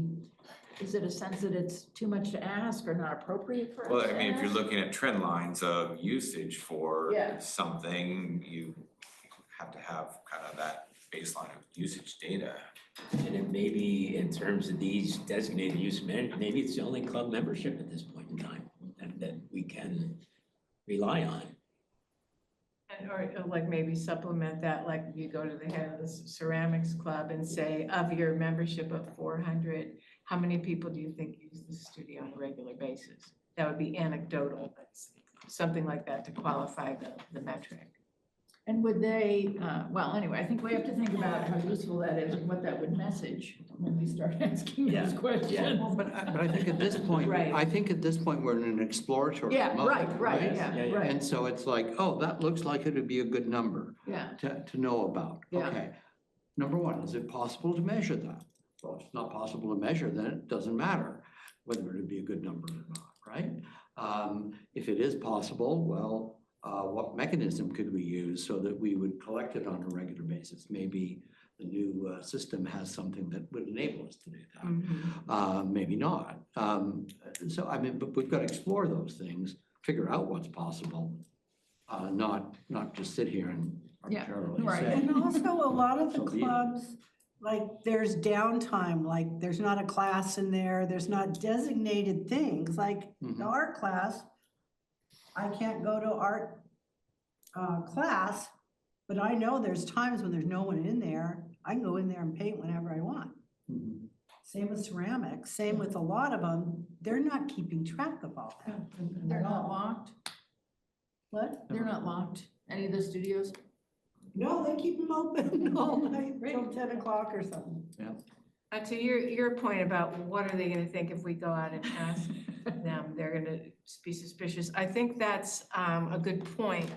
is it a sense that it's too much to ask or not appropriate for us Well, to I mean, if you're ask? looking at trend lines of usage for Yeah. something, you have to have kind of that baseline of usage data. And it may be in terms of these designated use, maybe it's the only club membership at this point in time that we can rely on. And or like maybe supplement that, like you go to the head of the ceramics club and say, of your membership of 400, how many people do you think use the studio on a regular basis? That would be anecdotal, but something like that to qualify the metric. And would they, well, anyway, I think we have to think about how useful that is and what that would message when we start asking those questions. But I think at this point, Right. I think at this point, we're in an exploratory Yeah, mode. right, yeah, right, And so it's like, oh, that looks like it would be a good number yeah, to know about. Yeah. Okay. Number one, is it possible to measure that? Well, if it's not possible to measure, then it doesn't matter whether it would be a good number or not, right? If it is possible, well, what mechanism could we use so that we would collect it on a regular basis? Maybe the new system has something that would enable us to do that. Maybe not. So, I mean, but we've got to explore those things, figure out what's possible, not just sit here and arbitrarily right. say. And also a lot of the So be it. clubs, like there's downtime, like there's not a class in there, there's not designated things, like Mhm. the art class. I can't go to art class, but I know there's times when there's no one in there. I can go in there and paint whenever I want. Mhm. Same with ceramics, same with a lot of them. They're not keeping track of all that. And they're not locked, What? they're not locked, any of the studios? No, they keep them open all night till 10 o'clock or something. To your point about what are they gonna think if we go out and ask them, they're gonna be suspicious. I think that's a good point,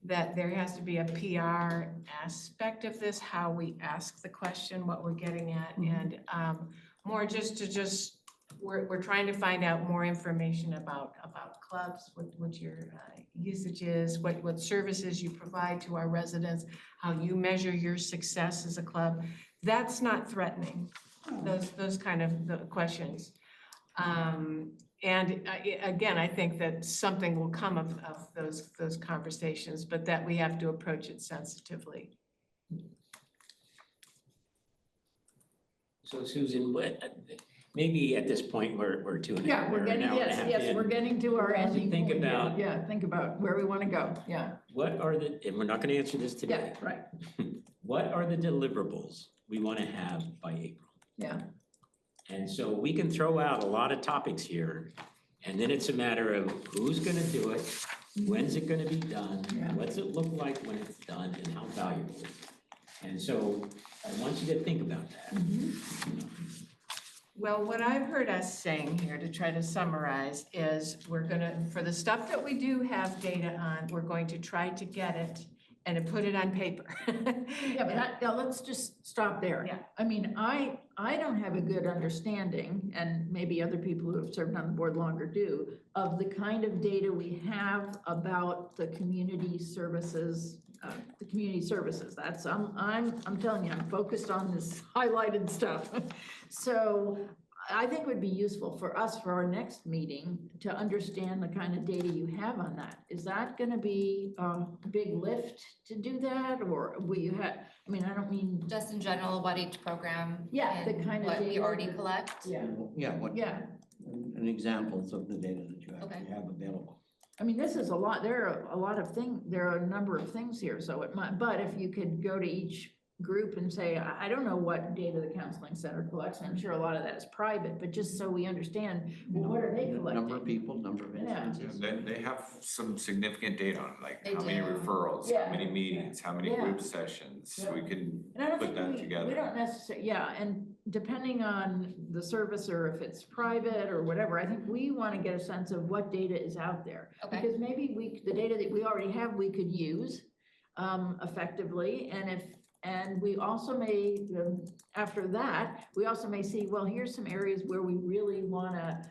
that there has to be a PR aspect of this, how we ask the question, what we're getting at, and more we're trying to find out more information about clubs, what your usage is, what services you provide to our residents, how you measure your success as a club. That's not threatening, those kind of the questions. And again, I think that something will come of those conversations, but that we have to approach it sensitively. So Susan, maybe at this point, we're 2.5 Yeah, we're or getting, an hour and a half yes, in. we're getting to our As you ending think point here. about- Yeah, think about where we want to go, yeah, What are and we're not gonna answer this today. yeah, right, What are the deliverables we want to have by April? yeah. And so we can throw out a lot of topics here, and then it's a matter of who's gonna do it, when's it gonna be done, Yeah. what's it look like when it's done, and how valuable is it? And so I want you to think about that. Well, what I've heard us saying here, to try to summarize, is we're gonna, for the stuff that we do have data on, we're going to try to get it and to put it on paper. Yeah, but let's just stop there. Yeah. I mean, I don't have a good understanding, and maybe other people who have served on the board longer do, of the kind of data we have about the community services. That's, I'm telling you, I'm focused on this highlighted stuff. So I think it would be useful for us for our next meeting to understand the kind of data you have on that. Is that gonna be a big lift to do that, or will you have, I mean, I don't mean, Just in general, what each program. Yeah, the and kind of what we data already that- collect. yeah, Yeah, what, yeah. and examples of the data that you Okay. actually have available. I mean, this is a lot, there are a lot of things, there are a number of things here, so it might, but if you could go to each group and say, I don't know what data the counseling center collects, and I'm sure a lot of that is private, but just so we understand, well, what are they collecting? Number of people, number of Yeah. instances. They have some significant data on like They how many do. referrals, Yeah. how many meetings, how many Yeah. group sessions. Yeah. We can And I don't put think that we together. don't necessarily, yeah, and depending on the service or if it's private or whatever, I think we want to get a sense of what data is out there. Okay. Because maybe the data that we already have, we could use effectively, and we also may, after that, we also may see, well, here's some areas where we really want to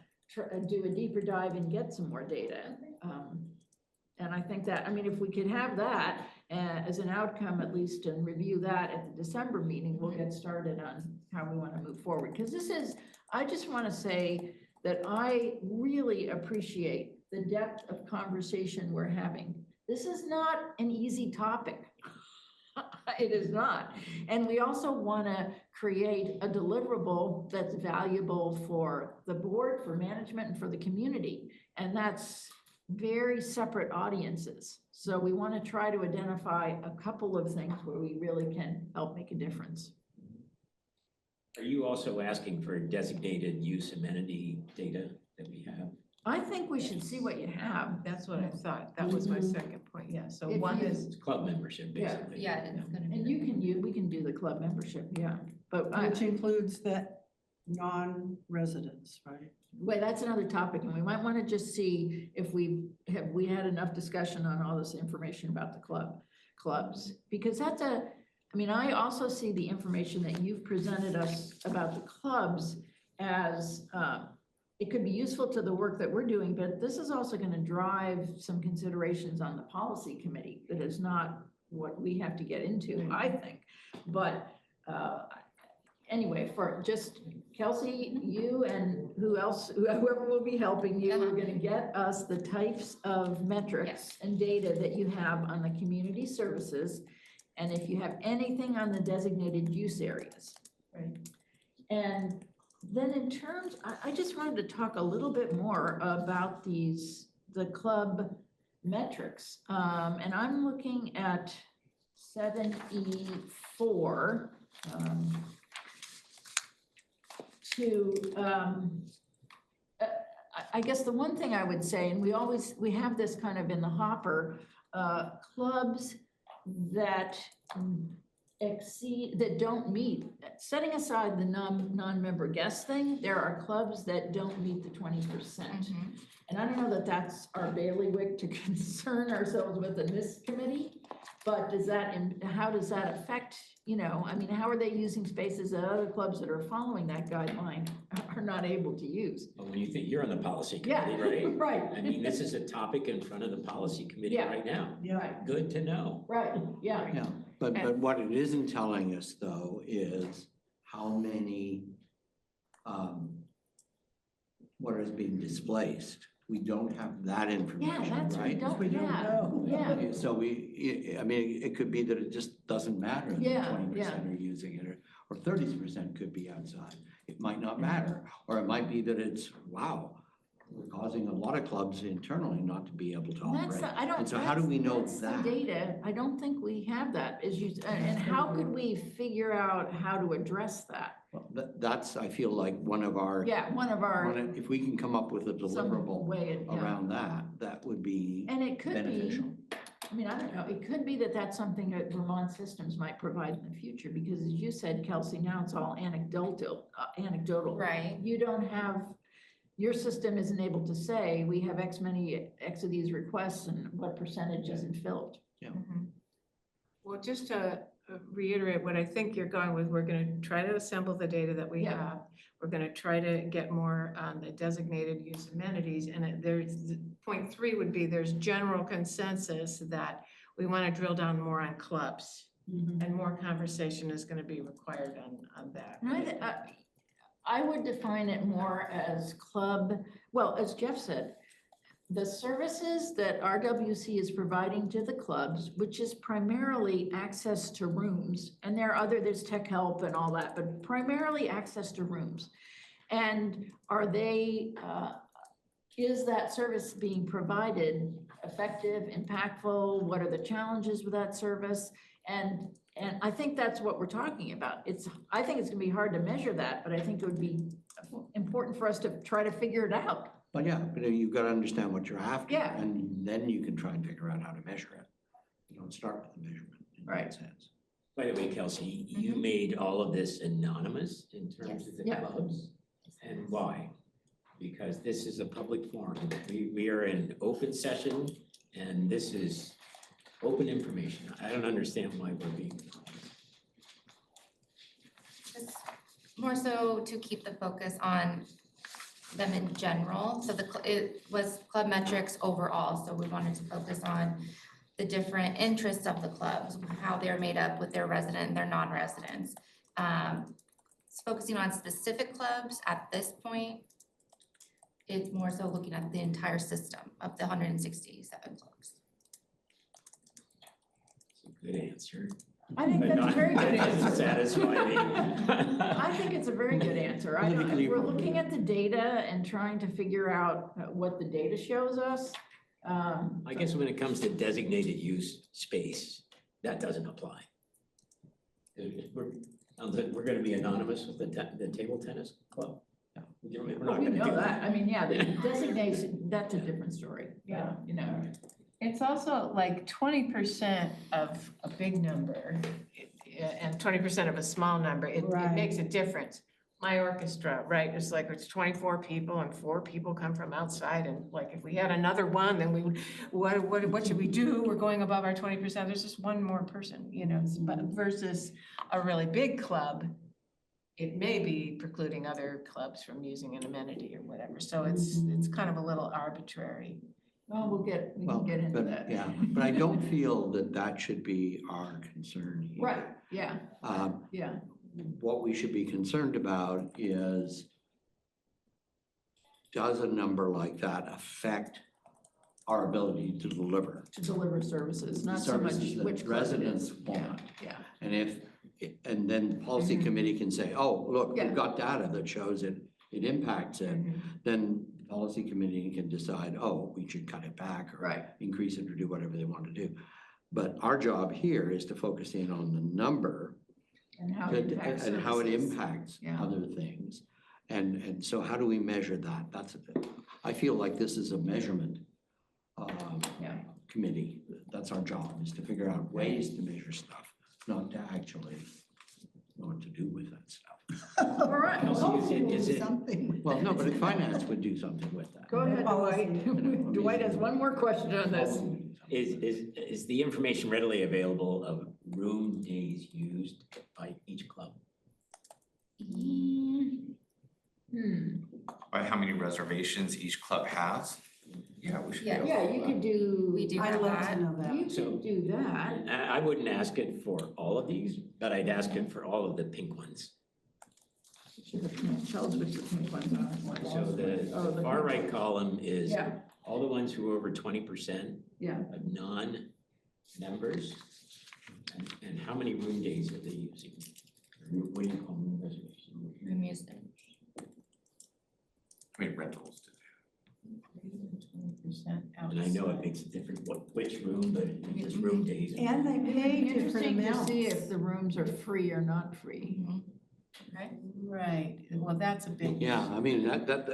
do a deeper dive and get some more data. And I think that, I mean, if we could have that as an outcome, at least, and review that at the December meeting, we'll get started on how we want to move forward. Because I just want to say that I really appreciate the depth of conversation we're having. This is not an easy topic. It is not. And we also want to create a deliverable that's valuable for the board, for management, and for the community. And that's very separate audiences. So we want to try to identify a couple of things where we really can help make a difference. Are you also asking for designated use amenity data that we have? I think we should see what you have. That's what I thought. That was my second point. Yeah, so If one you- is, It's club membership, Yeah. basically. Yeah, it's gonna be. And we can do the club membership, yeah. But Which includes that non-residents, right? wait, that's another topic, and we might want to just see if we had enough discussion on all this information about the clubs. Because that's I mean, I also see the information that you've presented us about the clubs as, it could be useful to the work that we're doing, but this is also going to drive some considerations on the policy committee that is not what we have to get into, I think. But anyway, for just Kelsey, you and whoever will be helping you, are going to get us the types of metrics and data that you have on the community services. And if you have anything on the designated use areas. Right. And then in terms, I just wanted to talk a little bit more about the club metrics. And I'm looking at 7E4 I guess the one thing I would say, and we have this kind of in the hopper, clubs that don't meet, setting aside the non-member guest thing, there are clubs that don't meet the 20%. And I don't know that that's our bailiwick to concern ourselves with in this committee, but how does that affect, I mean, how are they using spaces that other clubs that are following that guideline are not able to use? Well, when you think you're on the policy Yeah, committee, right? right. I mean, this is a topic in front of the policy committee Yeah. right now. Right, Good to know. right, yeah. Yeah, but what it isn't telling us though is how many, what is being displaced. We don't have that Yeah, information, that's, we right? don't, We don't know. yeah. So I mean, it could be that it just doesn't matter that Yeah, 20% are using it, or 30% could be outside. It might not matter, or it might be that it's, wow, we're causing a lot of clubs internally not to be able to And that's, operate. I don't. And so how do we know that's the that? Data, I don't think we have that, and how could we figure out how to address that? Well, that's, I feel like one of our, Yeah, if we can come up with a some deliverable way, yeah. around that, that would be And it could be, beneficial. I mean, I don't know, it could be that that's something that Vermont Systems might provide in the future, because as you said, Kelsey, now it's all anecdotal. Right. You don't have, your system isn't able to say, we have X of these requests and what percentage isn't filled. well, just to reiterate what I think you're going with, we're gonna try to assemble the data that we Yeah. have. We're gonna try to get more on the designated use amenities, and there's, point 3 would be, there's general consensus that we wanna drill down more on clubs. And more conversation is gonna be required on that. And I would define it more as as Jeff said, the services that RWC is providing to the clubs, which is primarily access to rooms, and there's tech help and all that, but primarily access to rooms. And is that service being provided effective, impactful? What are the challenges with that service? And I think that's what we're talking about. I think it's gonna be hard to measure that, but I think it would be important for us to try to figure it out. But yeah, but you've got to understand what you're after. Yeah. And then you can try and figure out how to measure it. You don't start with the measurement in Right. that sense. By the way, Kelsey, you made all of this anonymous in terms of the Yeah. clubs? And why? Because this is a public forum. We are in open session, and this is open information. I don't understand why we're being. Just more so to keep the focus on them in general. So it was club metrics overall, so we wanted to focus on the different interests of the clubs, how they're made up with their resident and their non-residents. Focusing on specific clubs at this point, it's more so looking at the entire system of the 167 clubs. Good answer. I think that's a very good That doesn't answer. satisfy me. I think it's a very good answer. I don't, Politically we're appropriate. looking at the data and trying to figure out what the data shows us. I guess when it comes to designated use space, that doesn't apply. We're gonna be anonymous with the table tennis club? No, we're not Well, we gonna know do that. I mean, yeah, the designation, that's a different story. Yeah. You know, It's also like 20% of a big number and 20% of a small number, it Right. makes a difference. My orchestra, right, it's like it's 24 people and 4 people come from outside and like if we had another one, then we would, what should we do? We're going above our 20%, there's just one more person, you know, but versus a really big club, it may be precluding other clubs from using an amenity or whatever. So it's kind of a little arbitrary. well, we Well, can get into but, that. yeah, but I don't feel that that should be our concern here. Right, yeah, yeah. What we should be concerned about is, does a number like that affect our ability to deliver? To deliver services, not so much Services that which club it residents is. Yeah, want. yeah. And then the policy committee can say, oh, look, Yeah. we've got data that shows it impacts it. Mhm. Then the policy committee can decide, oh, we should cut it back or Right. increase it or do whatever they want to do. But our job here is to focus in on the number And how it impacts and how it services. impacts Yeah. other things. And so how do we measure that? That's, I feel like this is a measurement Yeah. committee. That's our job, is to figure out ways to measure stuff, not to actually know what to do with that stuff. All right. Kelsey, is it, Something. Well, no, but if finance would do something with that. Go ahead, Dwight. Dwight has one more question on this. is the information readily available of room days used by each club? By how many reservations each club has? Yeah, we should. be able to Yeah, do you that. could do. We do I'd have love that. to know that. You could do that. I wouldn't ask it for all of these, but I'd ask it for all of the pink ones. Tell us which the pink ones are. So the Oh, the far pink right ones. column is Yeah, all the ones who are over 20% yeah. of non-members. And how many room days are they using? What do you call them, reservations? Room use. How many rentals do 20% And I know it makes a difference which room, but it's just room days. And they It'd pay be different interesting to amounts. see if the rooms are free or not free. Right, well, that's a big. Yeah, I mean,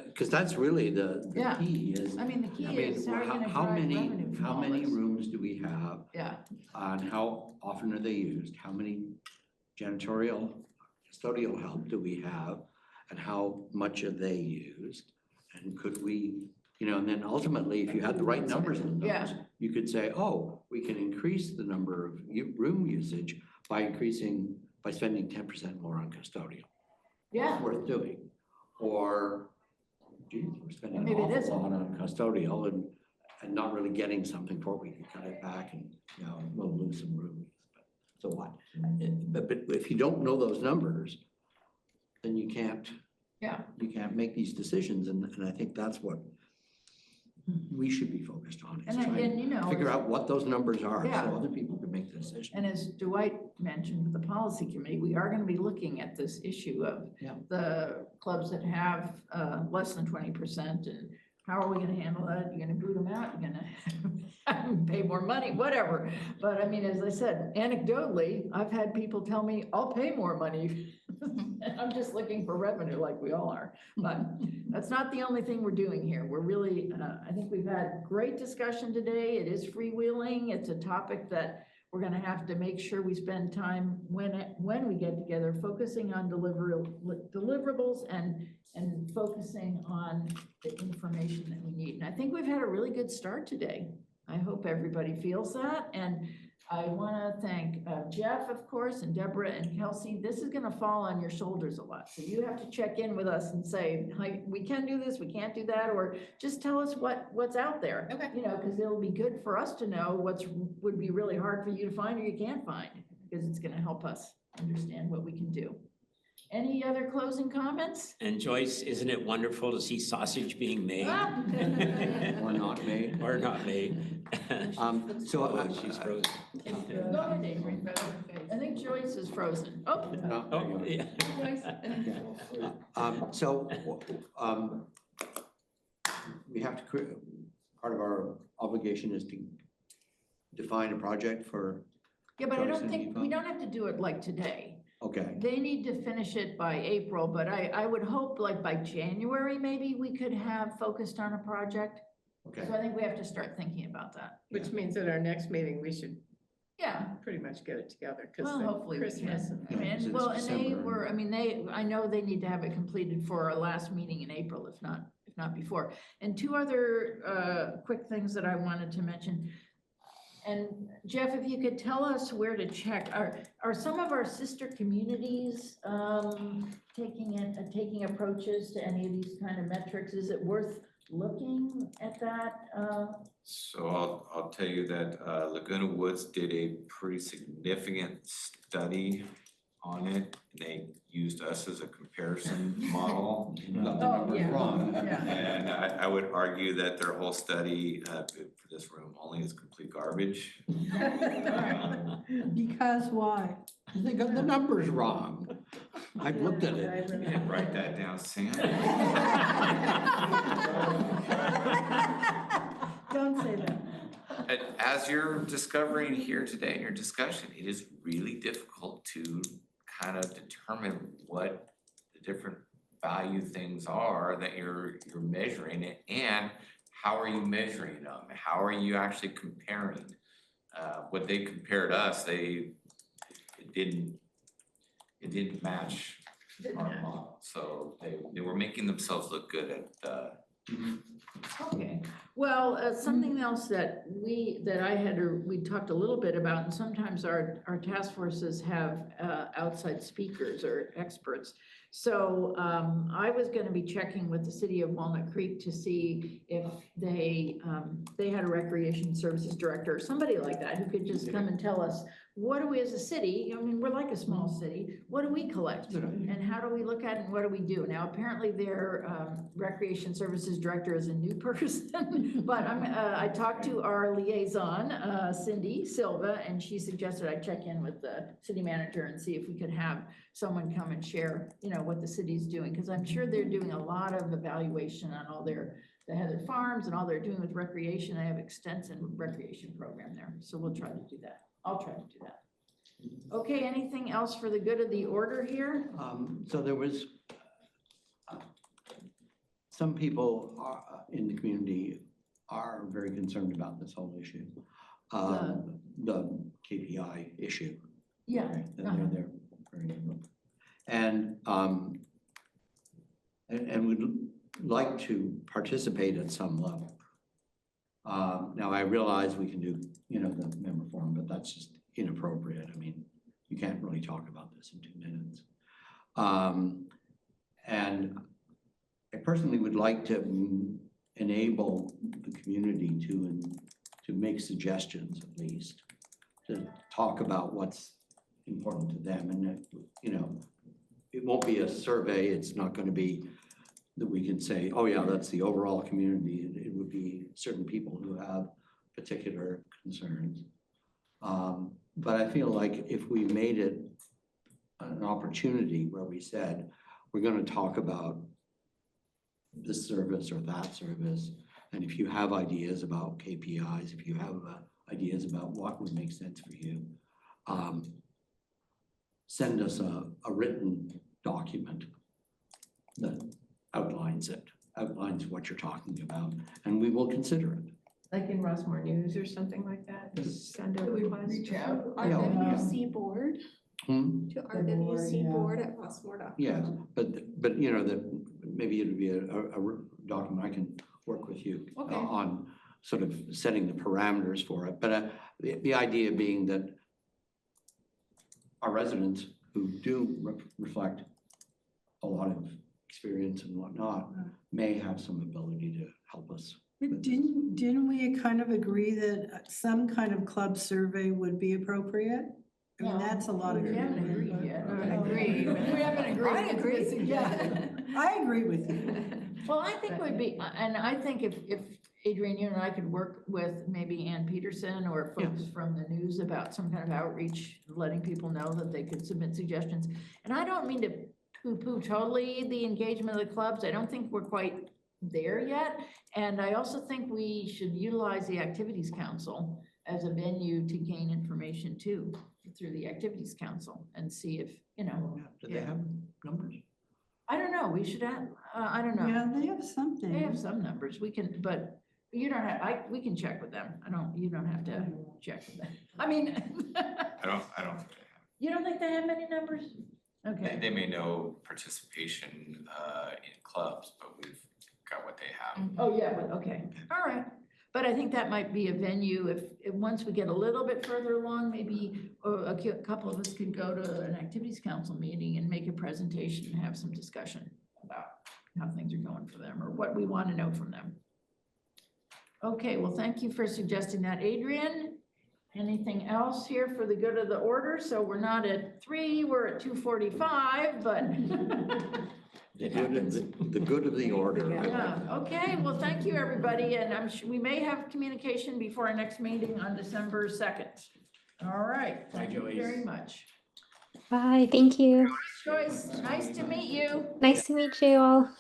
because that's really the Yeah. key is, I mean, the I key mean, is how are you gonna how drive many, revenue from how all many this? rooms do we have? Yeah, And how often are they used? How many janitorial, custodial help do we have? And how much are they used? And could we, and then ultimately, if you had the right numbers in those, Yeah. you could say, oh, we can increase the number of room usage by spending 10% more on custodial. yeah. It's worth doing. Or, geez, we're spending an Maybe it awful isn't. lot on custodial and not really getting something for it. We can cut it back and, we'll lose some room. But so what? But if you don't know those numbers, then you can't make these decisions. And I think that's what we should be focused on, is And trying to figure out what those numbers are so Yeah. other people can make the decision. And as Dwight mentioned with the policy committee, we are gonna be looking at this issue of Yeah. the clubs that have less than 20%, and how are we gonna handle that? You're gonna boot them out, you're gonna have them pay more money, whatever. But I mean, as I said, anecdotally, I've had people tell me, I'll pay more money. And I'm just looking for revenue like we all are. But that's not the only thing we're doing here. We're really, I think we've had great discussion today. It is freewheeling. It's a topic that we're gonna have to make sure we spend time when we get together, focusing on deliverables and focusing on the information that we need. And I think we've had a really good start today. I hope everybody feels that. And I wanna thank Jeff, of course, and Deborah and Kelsey. This is gonna fall on your shoulders a lot. So you have to check in with us and say, "Hi, we can do this, we can't do that," or just tell us what's out there. Okay. Because it'll be good for us to know would be really hard for you to find or you can't find, because it's gonna help us understand what we can do. Any other closing comments? And Joyce, isn't it wonderful to see sausage being made? Or not made. Or not made. So Oh, she's frozen. Go ahead, Adrian. I think is frozen. Oh, No, Oh, yeah. So, we have to create, part of our obligation is to define a project for, yeah, but I Joyce don't and think, Eva? we don't have to do it like today. okay, They need to finish it by April, but I would hope like by January, maybe we could have focused on a project. okay. So I think we have to start thinking about that. Which means at our next meeting, we should Yeah, pretty much get it together, well, because hopefully we Christmas. can. I Yeah, mean, because and- it's well, and they December. were, I mean, I know they need to have it completed for our last meeting in April, if not before. And two other quick things that I wanted to mention. And Jeff, if you could tell us where to check, are some of our sister communities taking approaches to any of these kind of metrics? Is it worth looking at that? So I'll tell you that Laguna Woods did a pretty significant study on it. They used us as a comparison model. Got the Oh, numbers yeah. wrong. Yeah. And I would argue that their whole study for this room only is complete garbage. Because why? They got the numbers wrong. I've looked at it. You didn't write that down, Sam. Don't say that. And as you're discovering here today in your discussion, it is really difficult to kind of determine what the different value things are that you're measuring it, and how are you measuring them? How are you actually comparing? What they compared us, it didn't match our model. So they were making themselves look good at Okay, well, something else that we talked a little bit about, and sometimes our task forces have outside speakers or experts. So I was gonna be checking with the city of Walnut Creek to see if they had a recreation services director or somebody like that who could just come and tell us, what do we as a city, I mean, we're like a small city, what do we collect? And how do we look at it and what do we do? Now, apparently their recreation services director is a new person, but I talked to our liaison, Cindy Silva, and she suggested I check in with the city manager and see if we could have someone come and share, what the city's doing, because I'm sure they're doing a lot of evaluation on all they have their farms and all they're doing with recreation. They have extensive recreation program there, so we'll try to do that. I'll try to do that. Okay, anything else for the good of the order here? So there was, some people in the community are very concerned about this whole issue. The KPI issue. Yeah. They're very, and would like to participate at some level. Now I realize we can do, the member forum, but that's just inappropriate. I mean, you can't really talk about this in 2 minutes. And I personally would like to enable the community to make suggestions, at least, to talk about what's important to them. And, it won't be a survey. It's not going to be that we can say, oh yeah, that's the overall community. It would be certain people who have particular concerns. But I feel like if we made it an opportunity where we said, we're going to talk about this service or that service, and if you have ideas about KPIs, if you have ideas about what would make sense for you, send us a written document that outlines what you're talking about, and we will consider it. Like in Rossmore News or something like that, just send a request. Reach out. RWC board, Hmm? to RWC board at rossmore.com. Yes, but that maybe it'd be a document I can work with you Okay. on sort of setting the parameters for it. But the idea being that our residents who do reflect a lot of experience and whatnot may have some ability to help us. But didn't we kind of agree that some kind of club survey would be appropriate? I mean, No, that's a lot of. We haven't agreed yet. Okay. Agreed. We haven't agreed. I agree, It's a yeah. suggestion. I agree with you. Well, I think would be, and I think if Adrian, you and I could work with maybe Ann Peterson or folks from the news about some kind of outreach, letting people know that they could submit suggestions. And I don't mean to poo-poo totally the engagement of the clubs. I don't think we're quite there yet. And I also think we should utilize the Activities Council as a venue to gain information too, through the Activities Council and see if, you know. Do they have numbers? I don't know, we should have, I don't know. Yeah, they have something. They have some numbers, we can, but you don't have, we can check with them. You don't have to check with them. I mean. I don't think they have. You don't think they have many numbers? Okay. They may know participation in clubs, but we've got what they have. Oh, yeah, but, okay, all right. But I think that might be a venue if once we get a little bit further along, maybe a couple of us could go to an Activities Council meeting and make a presentation and have some discussion about how things are going for them or what we want to know from them. Okay, well, thank you for suggesting that, Adrian. Anything else here for the good of the order? So we're not at 3, we're at 2:45, but. The good of the order. Yeah, okay, well, thank you, everybody, and I'm sure we may have communication before our next meeting on December 2nd. All right, thank you very much. Bye, thank you. Joyce, nice to meet you. Nice to meet you all.